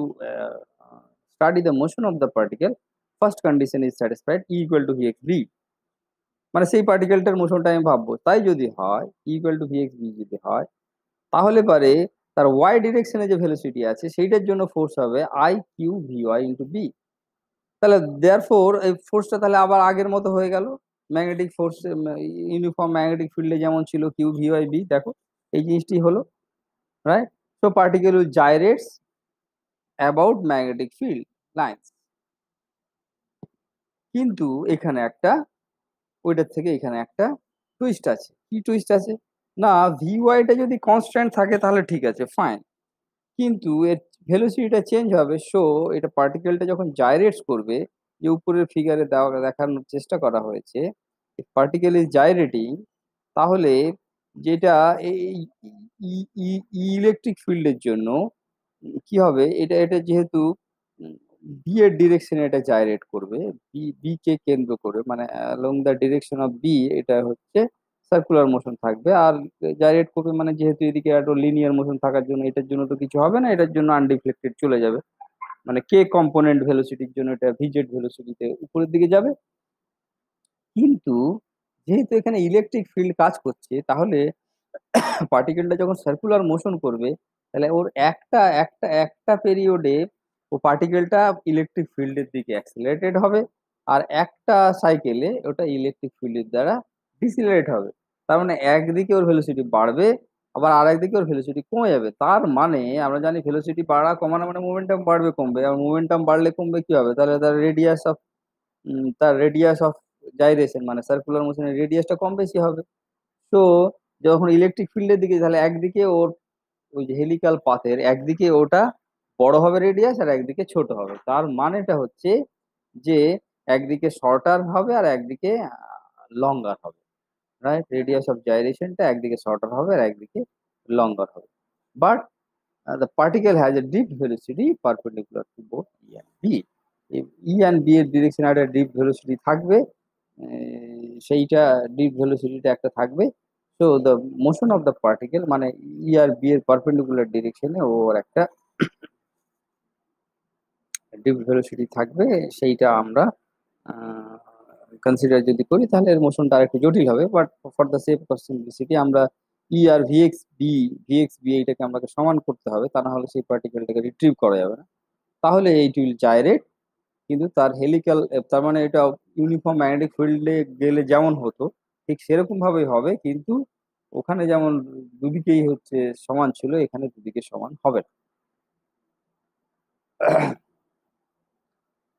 study the motion of the particle, first condition is satisfied, E equal to Vx b, মানে সেই পার্টিকেলটার মোশনটা আমি ভাববো, তাই যদি হয় E equal to Vx b যদি হয় তাহলে পারে তার ওয়াই ডিরেকশনে যে ভেলোসিটি আছে সেইটার জন্য ফোর্স হবে I Q V Y into B. তাহলে দেয়ারফোর এই ফোর্সটা তাহলে আবার আগের মতো হয়ে গেল, ম্যাগনেটিক ফোর্স ইউনিফর্ম ম্যাগনেটিক ফিল্ডে যেমন ছিল কিউ ভিওয়াই বি, দেখো এই জিনিসটি হলো, right? So particle gyrates about magnetic field lines. কিন্তু এখানে একটা, ওইটার থেকে এখানে একটা টুইস্ট আছে। কি টুইস্ট আছে না, ভিওয়াইটা যদি কনস্ট্যান্ট থাকে তাহলে ঠিক আছে, ফাইন, কিন্তু এর ভেলোসিটিটা চেঞ্জ হবে। সো এটা পার্টিকেলটা যখন জাইরেটস করবে, যে উপরের ফিগারে দেখানোর চেষ্টা করা হয়েছে, পার্টিকেল ইজ জাইরেটিং, তাহলে যেটা এই ইলেকট্রিক ফিল্ডের জন্য কি হবে, এটা যেহেতু বি এর ডিরেকশনে এটা জাইরেট করবে, বি কে কেন্দ্র করে, মানে along the direction of B, এটা হচ্ছে সার্কুলার মোশন থাকবে। আর জাইরেট করবে মানে যেহেতু এদিকে একটা লিনিয়ার মোশন থাকার জন্য এটার জন্য তো কিছু হবে না, এটার জন্য আনডিফ্লেক্টেড চলে যাবে, মানে কে কম্পোনেন্ট ভেলোসিটির জন্য এটা ভিজেড ভেলোসিটিতে উপরের দিকে যাবে। কিন্তু যেহেতু এখানে ইলেকট্রিক ফিল্ড কাজ করছে, তাহলে পার্টিকেলটা যখন সার্কুলার মোশন করবে তাহলে ওর একটা একটা একটা পেরিয়ডে ও পার্টিকেলটা ইলেকট্রিক ফিল্ডের দিকে অ্যাক্সিলারেটেড হবে, আর একটা সাইকেলে ওটা ইলেকট্রিক ফিল্ডের দ্বারা ডিসিলারেট হবে। তার মানে একদিকে ওর ভেলোসিটি বাড়বে, আবার আর একদিকে ওর ভেলোসিটি কমে যাবে। তার মানে আমরা জানি ভেলোসিটি বাড়া কমানো মানে মোমেন্টাম বাড়বে কমবে, আর মোমেন্টাম বাড়লে কমবে কি হবে, তাহলে তার রেডিয়াস অফ জাইরেশন মানে সার্কুলার মোশনের রেডিয়াসটা কম বেশি হবে। তো যখন ইলেকট্রিক ফিল্ডের দিকে, তাহলে একদিকে ওর ওই যে হেলিক্যাল পাথের একদিকে ওটা বড় হবে রেডিয়াস, আর একদিকে ছোট হবে। তার মানেটা হচ্ছে যে একদিকে শর্টার হবে আর একদিকে লঙ্গার হবে, রাইট? রেডিয়াস অফ জাইরেশনটা একদিকে শর্টার হবে আর একদিকে লঙ্গার হবে। But the particle has a deep velocity perpendicular to both E and B. E and B এর ডিরেকশনে একটা ডিপ ভেলোসিটি থাকবে, সেইটা ডিপ ভেলোসিটিটা একটা থাকবে। So the motion of the particle মানে ই আর বি এর পারপেন্ডিকুলার ডিরেকশনে ওর একটা ডিপ ভেলোসিটি থাকবে, সেইটা আমরা কনসিডার যদি করি তাহলে এর মোশনটা আরেকটু জটিল হবে। But for the safe of simplicity আমরা ই আর ভিএক্স বি এইটাকে আমাকে সমান করতে হবে, তা না হলে সেই পার্টিকেলটাকে রিট্রিভ করা যাবে না। তাহলে এইট উইল জাইরেট, কিন্তু তার হেলিক্যাল, তার মানে এটা ইউনিফর্ম ম্যাগনেটিক ফিল্ডে গেলে যেমন হতো ঠিক সেরকম ভাবেই হবে, কিন্তু ওখানে যেমন দুদিকেই হচ্ছে সমান ছিল, এখানে দুদিকে সমান হবে না।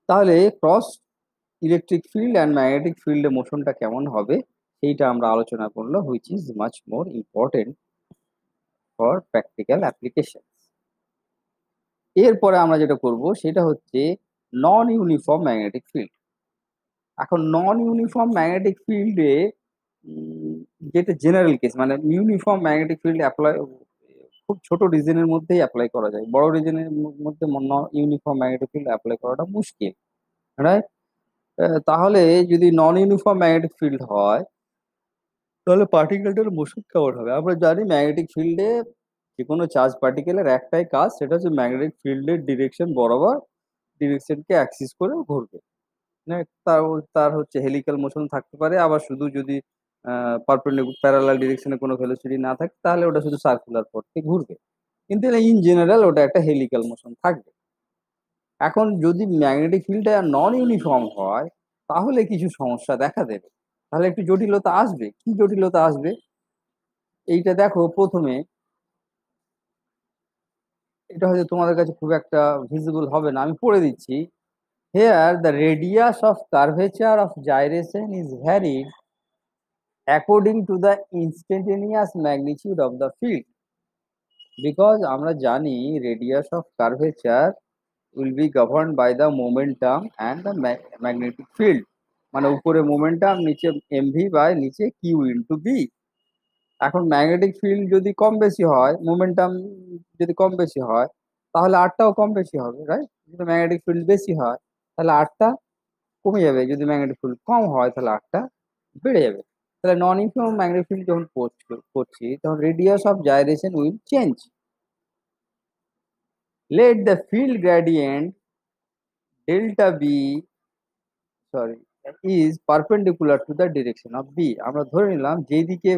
তাহলে cross electric field and magnetic ফিল্ডে মোশনটা কেমন হবে সেইটা আমরা আলোচনা করলো, which is much more important for practical application. এরপরে আমরা যেটা করব সেটা হচ্ছে নন ইউনিফর্ম ম্যাগনেটিক ফিল্ড। এখন নন ইউনিফর্ম ম্যাগনেটিক ফিল্ডে যেটা জেনারেল কেস, মানে ইউনিফর্ম ম্যাগনেটিক ফিল্ড অ্যাপ্লাই খুব ছোট রিজনের মধ্যেই অ্যাপ্লাই করা যায়, বড় রিজনের মধ্যে ইউনিফর্ম ম্যাগনেটিক ফিল্ড অ্যাপ্লাই করাটা মুশকিল, রাইট? তাহলে যদি নন ইউনিফর্ম ম্যাগনেটিক ফিল্ড হয় তাহলে পার্টিকেলটার মোশন কেমন হবে? আমরা জানি ম্যাগনেটিক ফিল্ডে যে কোনো চার্জ পার্টিকেলের একটাই কাজ, সেটা হচ্ছে ম্যাগনেটিক ফিল্ডের ডিরেকশন বরাবর ডিরেকশনকে অ্যাক্সিস করে ঘুরবে। মানে তার তার হচ্ছে হেলিক্যাল মোশন থাকতে পারে, আবার শুধু যদি প্যারালাল ডিরেকশনে কোনো ভেলোসিটি না থাকে তাহলে ওটা শুধু সার্কুলার পথে ঘুরবে, কিন্তু ইন জেনারেল ওটা একটা হেলিক্যাল মোশন থাকবে। এখন যদি ম্যাগনেটিক ফিল্ডটা নন ইউনিফর্ম হয় তাহলে কিছু সমস্যা দেখা দেবে, তাহলে একটু জটিলতা আসবে। কি জটিলতা আসবে এইটা দেখো প্রথমে। এটা হয়তো তোমাদের কাছে খুব একটা ভিজিবল হবে না, আমি পড়ে দিচ্ছি। Here the radius of curvature of gyration is varied according to the instantaneous magnitude of the field, because আমরা জানি radius of curvature will be governed by the momentum and the magnetic field, মানে উপরে momentum নিচে MV by নিচে Q into B. এখন magnetic field যদি কম বেশি হয়, মোমেন্টাম যদি কম বেশি হয় তাহলে আরটাও কম বেশি হবে, রাইট? যদি ম্যাগনেটিক ফিল্ড বেশি হয় তাহলে আরটা কমে যাবে, যদি ম্যাগনেটিক ফিল্ড কম হয় তাহলে আরটা বেড়ে যাবে। তাহলে নন ইউনিফর্ম ম্যাগনেটিক ফিল্ড যখন করছি তখন radius of gyration will change. Let the field gradient delta B, sorry, is perpendicular to the direction of B. আমরা ধরে নিলাম যেদিকে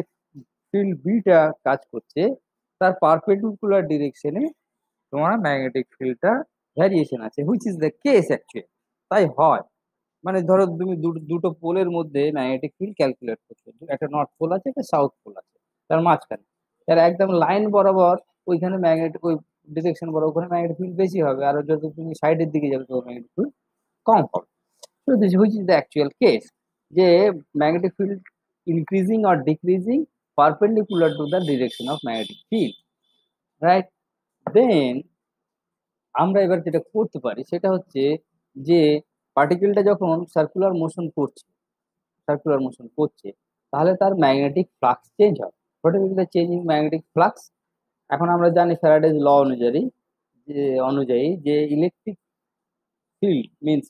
ফিল্ড বিটা কাজ করছে তার পারপেন্ডিকুলার ডিরেকশনে তোমার ম্যাগনেটিক ফিল্ডটা ভ্যারিয়েশন আছে, which is the case actually. তাই হয়, মানে ধরো তুমি দুটো পোলের মধ্যে ম্যাগনেটিক ফিল্ড ক্যালকুলেট করছো, একটা নর্থ পোল আছে একটা সাউথ পোল আছে, তার মাঝখানে তার একদম লাইন বরাবর ওইখানে ম্যাগনেটিক ওই ডিরেকশন বরাবর ওখানে ম্যাগনেটিক ফিল্ড বেশি হবে, আর যত তুমি সাইডের দিকে যাবে তো ম্যাগনেটিক ফিল্ড কম হবে। So this which is the actual case, যে magnetic field increasing or decreasing perpendicular to the direction of magnetic field, right? Then আমরা এবার যেটা করতে পারি সেটা হচ্ছে যে পার্টিকেলটা যখন সার্কুলার মোশন করছে তাহলে তার ম্যাগনেটিক ফ্লাক্স চেঞ্জ হয়। What is the change in magnetic flux? এখন আমরা জানি ফ্যারাডেজ ল অনুযায়ী যে electric field means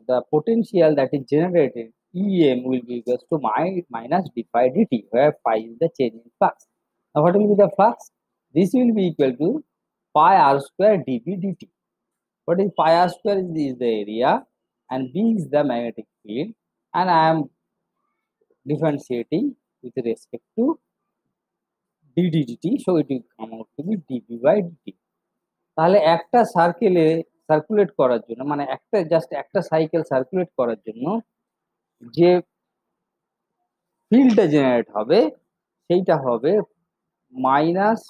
the potential that is generated EM will be equals to minus d phi dt, where phi is the change in flux. Now what will be the flux? This will be equal to pi r square dB dt. What is pi r square? Is the area and B is the magnetic field, and I am differentiating with respect to dd dt, so it will come out to be dB by dt. তাহলে একটা circulate করার জন্য, মানে একটা cycle circulate করার জন্য যে ফিল্ডটা জেনারেট হবে সেইটা হবে মাইনাস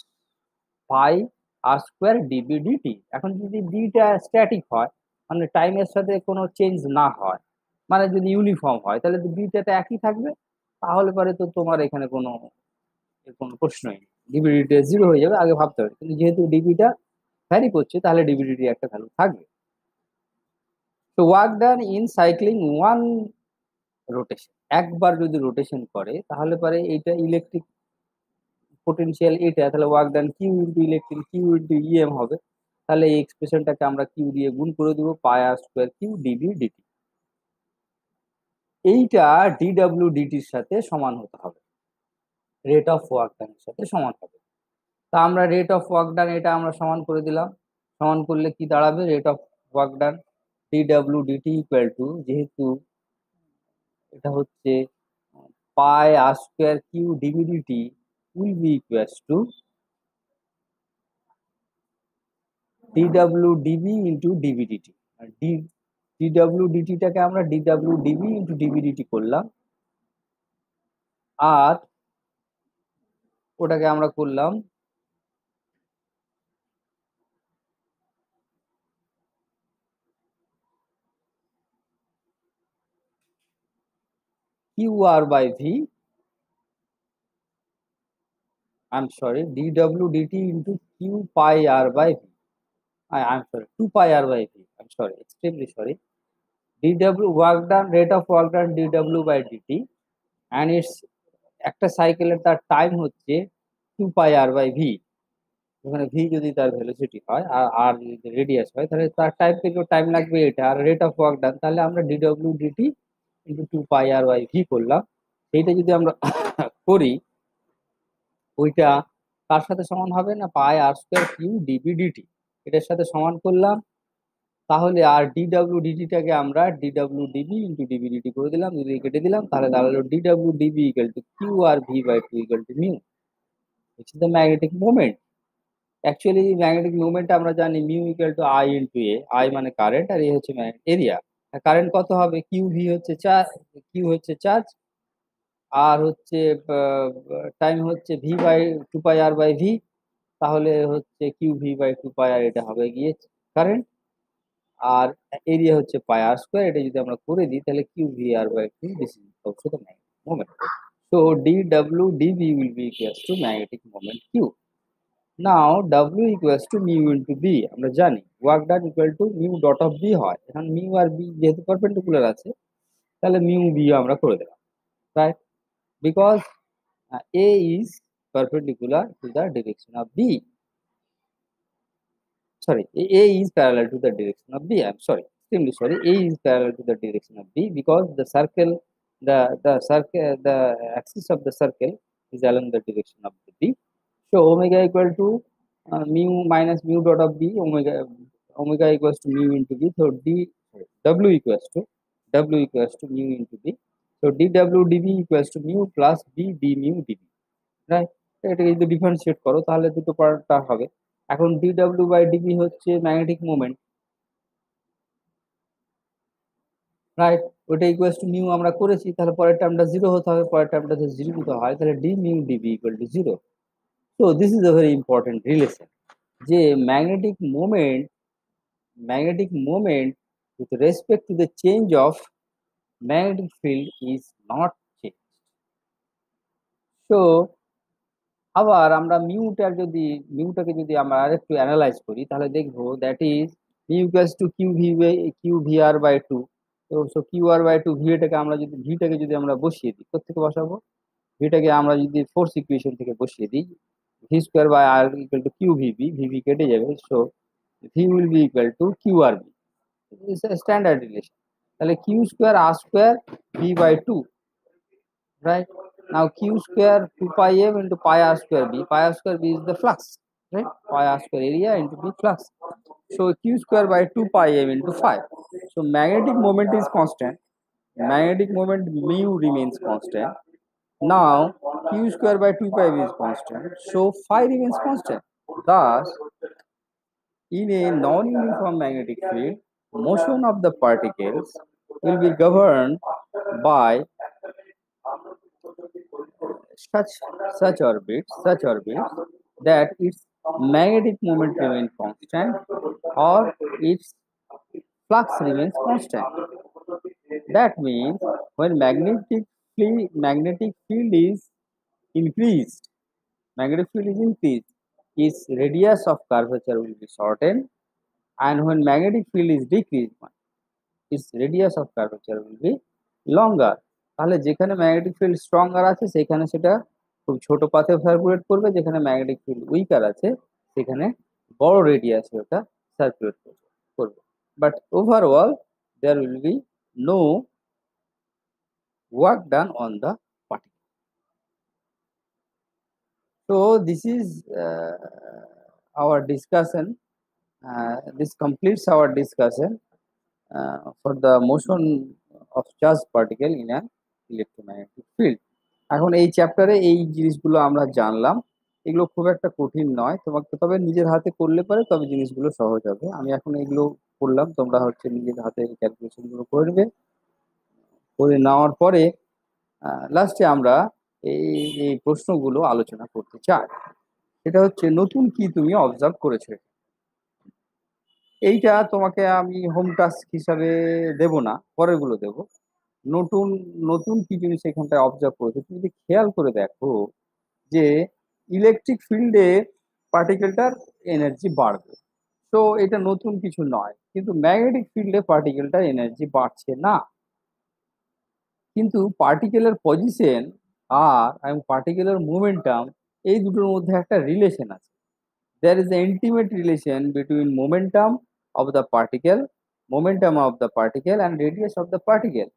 পাই আর স্কোয়ার ডিবি ডিটি। এখন যদি ডিটা স্ট্যাটিক হয়, মানে টাইমের সাথে কোনো চেঞ্জ না হয়, মানে যদি ইউনিফর্ম হয় তাহলে তো ডিটাটা একই থাকবে, তাহলে পরে তো তোমার এখানে কোনো কোনো প্রশ্নই নেই, ডিবিডিটি জিরো হয়ে যাবে, আগে ভাবতে হবে। কিন্তু যেহেতু ডিবিটা ভ্যারি করছে তাহলে ডিবিডিটি একটা ভ্যালু থাকবে। তো work done in cycling one rotation, একবার যদি রোটেশন করে তাহলে পরে এইটা ইলেকট্রিক পোটেনশিয়াল এটা, তাহলে work done Q into electric Q into EM হবে। তাহলে এই এক্সপ্রেশনটাকে আমরা কিউ দিয়ে গুণ করে দিব, পাই R square Q DB DT. এইটা ডিডাব্লিউ ডিটির সাথে সমান হতে হবে, রেট অফ ওয়ার্ক ডানের সাথে সমান হবে। তা আমরা রেট অফ ওয়ার্ক ডান এটা আমরা সমান করে দিলাম, সমান করলে কি দাঁড়াবে? Rate of work done D W D T equal to, যেহেতু এটা হচ্ছে pi R square Q DB D T will be equals to dw dv into dv dt। আর dw dt টাকে আমরা dw dv into dv dt করলাম, আর ওটাকে আমরা করলাম qr by v, I'm sorry, dw dt into q pi r by v। I'm sorry, 2 pi r by v, I'm sorry, extremely sorry, dw work done, rate of work done dw by dt, and its একটা সাইকেলের তার time হচ্ছে 2 pi r by v। ওখানে V যদি তার velocity হয় আর আর যদি radius হয়, তাহলে তার টাইম লাগবে এটা, আর রেট অফ ওয়ার্ক ডান, তাহলে আমরা DW DT into 2 pi R by V করলাম। এইটা যদি আমরা করি, ওইটা কার সাথে সমান হবে না, pi R square Q DB DT, এটার সাথে সমান করলাম। তাহলে আর ডিডব্লিউ ডিটিটাকে আমরা DW DB into DB DT করে দিলাম, যদি কেটে দিলাম, তাহলে দাঁড়ালো DW DB equal to Q R V by two equal to mu, which is the magnetic moment। Actually magnetic movement আমরা জানি mu equal to I into A, I মানে কারেন্ট আর এ হচ্ছে এরিয়া। কারেন্ট কত হবে, Q V হচ্ছে charge, Q হচ্ছে charge, আর হচ্ছে টাইম হচ্ছে V by 2 pi R by V, তাহলে হচ্ছে Q V by 2 pi R, এটা হবে গিয়ে কারেন্ট, আর এরিয়া হচ্ছে পাই আর স্কোয়ার। এটা যদি আমরা করে দিই, তাহলে Q V R by two, this is also the magnetic moment. So D W DV will be equals to magnetic moment Q. Now W equals to mu into B, আমরা জানি work done equal to mu dot of B হয়। এখন mu আর B যেহেতু perpendicular আছে, তাহলে mu B আমরা করে দিলাম, right? Because A is perpendicular to the direction of B, sorry, A is parallel to the direction of B, I'm sorry, extremely sorry, A is parallel to the direction of B because the circle, the axis of the circle is along the direction of the B. So omega equal to mu minus mu dot of B, omega equals to mu into B. So W equals to mu into B. So dw dv equals to mu plus B d mu dv, right? এটা যদি differentiate করো, তাহলে দুটো পার্টটা হবে। এখন dw by dv হচ্ছে magnetic moment, right? ওটা ইকুয়ালস টু মিউ আমরা করেছি, তাহলে পরের টার্মটা জিরো হতে হবে, পরের টার্মটা যদি জিরো হতে হয়, তাহলে d mu dv equal to zero. So this is a very important relation, যে magnetic moment with respect to the change of magnetic field is not changed. So আবার আমরা মিউটাকে যদি আমরা আরেকটু অ্যানালাইজ করি, তাহলে দেখবো that is mu equals to Q V R by two. So Q R by two, ভিটাকে যদি আমরা বসিয়ে দিই, কোথেকে বসাবো, ভিটাকে আমরা যদি ফোর্স ইকুয়েশন থেকে বসিয়ে দিই, V square by R equal to Q V V, V V কেটে যাবে, so V will be equal to Q R V, it's a standard relation. তাহলে Q square R square V by two, right? Now q square 2 pi m into pi r square b. Pi r square b is the flux, right? Pi r square area into b flux. So q square by 2 pi m into 5. So magnetic moment is constant. Magnetic moment mu remains constant. Now q square by 2 pi is constant. So phi remains constant. Thus, in a non-uniform magnetic field, motion of the particles will be governed by such orbits that its magnetic moment remains constant or its flux remains constant. That means when magnetic field is increased, its radius of curvature will be shortened, and when magnetic field is decreased, its radius of curvature will be longer. তাহলে যেখানে magnetic field stronger আছে, সেখানে সেটা খুব ছোট পাথে circulate করবে, যেখানে magnetic field weaker আছে, সেখানে বড় রেডিয়াসে ওটা সার্কুলেট করবে। But overall there will be no work done on the particle. So this is our discussion. This completes our discussion for the motion of charged particle in an electromagnetic field. এখন এই চ্যাপ্টারে এই জিনিসগুলো আমরা জানলাম। এগুলো খুব একটা কঠিন নয়, তোমাকে তবে নিজের হাতে করলে পারে তবে জিনিসগুলো সহজ হবে। আমি এখন এগুলো করলাম, তোমরা হচ্ছে নিজের হাতে ক্যালকুলেশন গুলো করবে। করে নেওয়ার পরে লাস্টে আমরা এই এই প্রশ্নগুলো আলোচনা করতে চাই। এটা হচ্ছে নতুন কি তুমি অবজার্ভ করেছো। এইটা তোমাকে আমি হোম টাস্ক হিসাবে দেব না, পরের গুলো দেবো। নতুন নতুন কি জিনিস এখানটায় অবজার্ভ করেছো তুমি যদি খেয়াল করে দেখো যে ইলেকট্রিক ফিল্ডে পার্টিকেলটার এনার্জি বাড়বে। তো এটা নতুন কিছু নয়, কিন্তু ম্যাগনেটিক ফিল্ডে পার্টিকেলটার এনার্জি বাড়ছে না। কিন্তু পার্টিকেলের পজিশন আর এবং পার্টিকেলের মোমেন্টাম, এই দুটোর মধ্যে একটা রিলেশন আছে। There is an intimate relation between momentum of the particle and radius of the particle.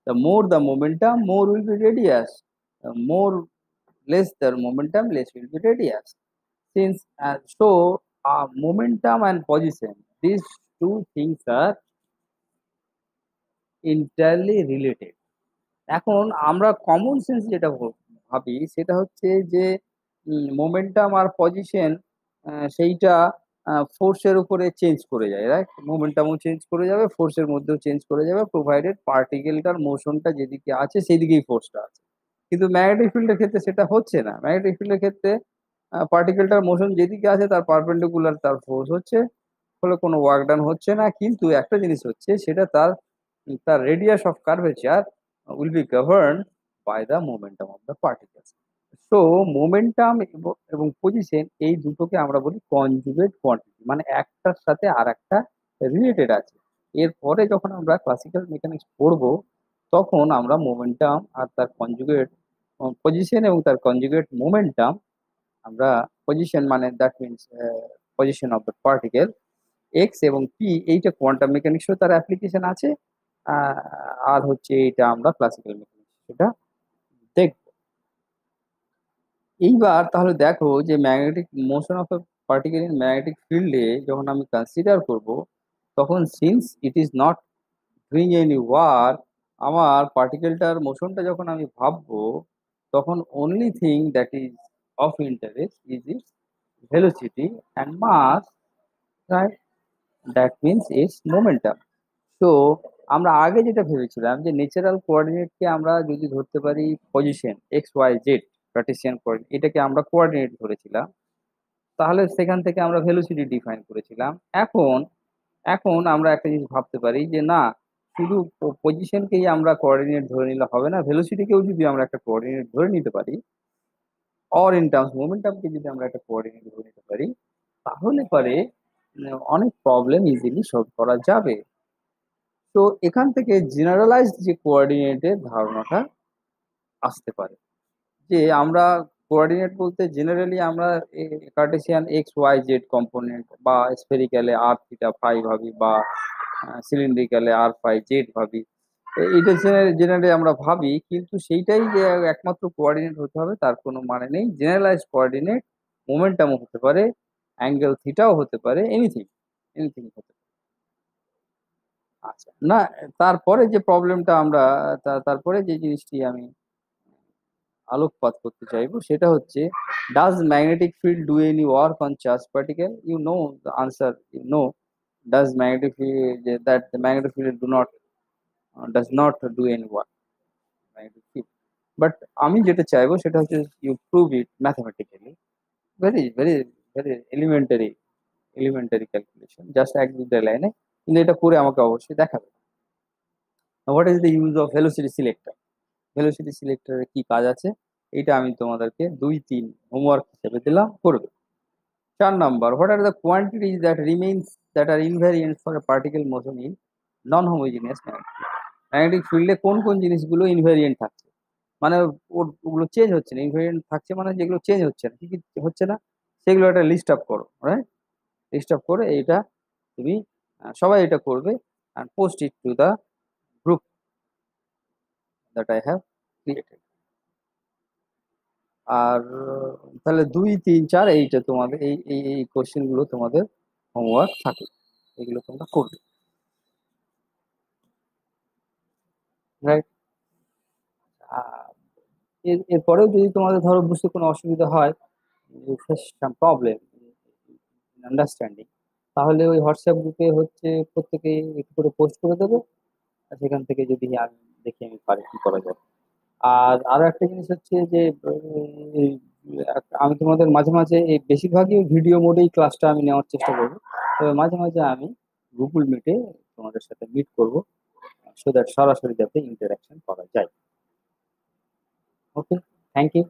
The more the momentum, more will be radius. The more less the momentum, less will be radius. Since momentum and position, these two things are entirely related. এখন আমরা common sense যেটা ভাবি সেটা হচ্ছে যে momentum আর position সেইটা ফোর্সের উপরে চেঞ্জ করে যায়, রাইট? মোমেন্টামও চেঞ্জ করে যাবে, ফোর্সের মধ্যেও চেঞ্জ করে যাবে, প্রোভাইডেড পার্টিকেলটার মোশনটা যেদিকে আছে সেই দিকেই ফোর্সটা আছে। কিন্তু ম্যাগনেটিক ফিল্ডের ক্ষেত্রে সেটা হচ্ছে না। ম্যাগনেটিক ফিল্ডের ক্ষেত্রে পার্টিকেলটার মোশন যেদিকে আছে তার পারপেন্ডিকুলার তার ফোর্স হচ্ছে, ফলে কোনো ওয়ার্ক ডান হচ্ছে না। কিন্তু একটা জিনিস হচ্ছে, সেটা তার তার radius of curvature will be governed by the momentum of the particles. So momentum এবং পজিশন এই দুটোকে আমরা বলি কনজুগেট কোয়ান্টিটি, মানে একটার সাথে আর একটা রিলেটেড আছে। এরপরে যখন আমরা ক্লাসিক্যাল মেকানিক্স পড়বো তখন আমরা মোমেন্টাম আর তার কনজুগেট পজিশন এবং তার কনজুগেট মোমেন্টাম, আমরা পজিশন মানে that means position of the particle x এবং পি, এইটা কোয়ান্টাম মেকানিক্সও তার অ্যাপ্লিকেশন আছে। আর হচ্ছে এটা আমরা ক্লাসিক্যাল মেকানিক্স সেটা দেখবো। এইবার তাহলে দেখো যে magnetic motion of a particle in magnetic ফিল্ডে যখন আমি কনসিডার করব, তখন since it is not doing any work, আমার পার্টিকেলটার মোশনটা যখন আমি ভাববো, তখন only thing that is of interest is its velocity and mass, right? That means its momentum. তো আমরা আগে যেটা ভেবেছিলাম যে ন্যাচারাল কোঅর্ডিনেটকে আমরা যদি ধরতে পারি position X Y Z, Cartesian coordinate, এটাকে আমরা কোঅর্ডিনেট ধরেছিলাম, তাহলে সেখান থেকে আমরা ভেলোসিটি ডিফাইন করেছিলাম। এখন এখন আমরা একটা জিনিস ভাবতে পারি যে না, শুধু পজিশনকেই আমরা কোঅর্ডিনেট ধরে নিলে হবে না, ভেলোসিটিকেও যদি আমরা একটা কোঅর্ডিনেট ধরে নিতে পারি, অর ইন টার্মস মোমেন্টামকে যদি আমরা একটা কোঅর্ডিনেট ধরে নিতে পারি, তাহলে পরে অনেক প্রবলেম ইজিলি সলভ করা যাবে। তো এখান থেকে জেনারেলাইজড যে কোঅর্ডিনেটের ধারণাটা আসতে পারে, যে আমরা কোঅর্ডিনেট বলতে জেনারেলি আমরা Cartesian X Y Z component বা স্ফেরিক্যালে আর থিটা ফাই ভাবি বা সিলিন্ড্রিক্যালে আর ফাই জেড ভাবি। এটা জেনারেলি আমরা ভাবি, কিন্তু সেইটাই যে একমাত্র কোঅর্ডিনেট হতে হবে তার কোনো মানে নেই। জেনারেলাইজ কোঅর্ডিনেট মোমেন্টামও হতে পারে, অ্যাঙ্গেল থিটাও হতে পারে, এনিথিং এনিথিং হতে পারে। আচ্ছা, না, তারপরে যে প্রবলেমটা আমরা তারপরে যে জিনিসটি আমি আলোকপাত করতে চাইবো সেটা হচ্ছে, does magnetic field do any work on charge particle? You know the answer, you know does magnetic field, that the magnetic field do not does not do any work magnetic field. But আমি যেটা চাইবো সেটা হচ্ছে you prove it mathematically, very very very elementary calculation, just এক দুটো লাইনে, কিন্তু এটা করে আমাকে অবশ্যই দেখাবে। What is the use of velocity selector? Velocity সিলেক্টরের কি কাজ আছে, এটা আমি তোমাদেরকে 2-3 হোমওয়ার্ক হিসেবে দিলাম, করবে। 4 number, what are the quantities that remains that are invariant for a particle motion in non homogeneous magnetic ফিল্ডে কোন কোন জিনিসগুলো ইনভ্যারিয়েন্ট থাকছে, মানে ওগুলো চেঞ্জ হচ্ছে না। ইনভ্যারিয়েন্ট থাকছে মানে যেগুলো চেঞ্জ হচ্ছে না, কি কি হচ্ছে না, সেগুলো একটা লিস্ট আপ করো, রাইট? লিস্ট আপ করে এইটা তুমি সবাই এটা করবে, and post it to the group that I have created. আর তাহলে 2, 3, 4 এইটা তোমাদের এই এই এই কোশ্চেন গুলো তোমাদের হোমওয়ার্ক থাকে, এগুলো তোমরা করবে, রাইট? এরপরেও যদি তোমাদের ধরো বুঝতে কোনো অসুবিধা হয়, you face some problem in understanding, তাহলে ওই হোয়াটসঅ্যাপ গ্রুপে হচ্ছে প্রত্যেকে একটু করে পোস্ট করে দেবে। আর সেখান থেকে যদি আমি দেখি আমি পারি কি করা যায়। আর আরো একটা জিনিস হচ্ছে যে এই আমি তোমাদের মাঝে মাঝে এই বেশিরভাগই ভিডিও মোডেই ক্লাসটা আমি নেওয়ার চেষ্টা করবো। তবে মাঝে মাঝে আমি গুগল মিটে তোমাদের সাথে মিট করব, সো দ্যাট সরাসরি যাতে ইন্টারাকশন করা যায়। ওকে, থ্যাংক ইউ।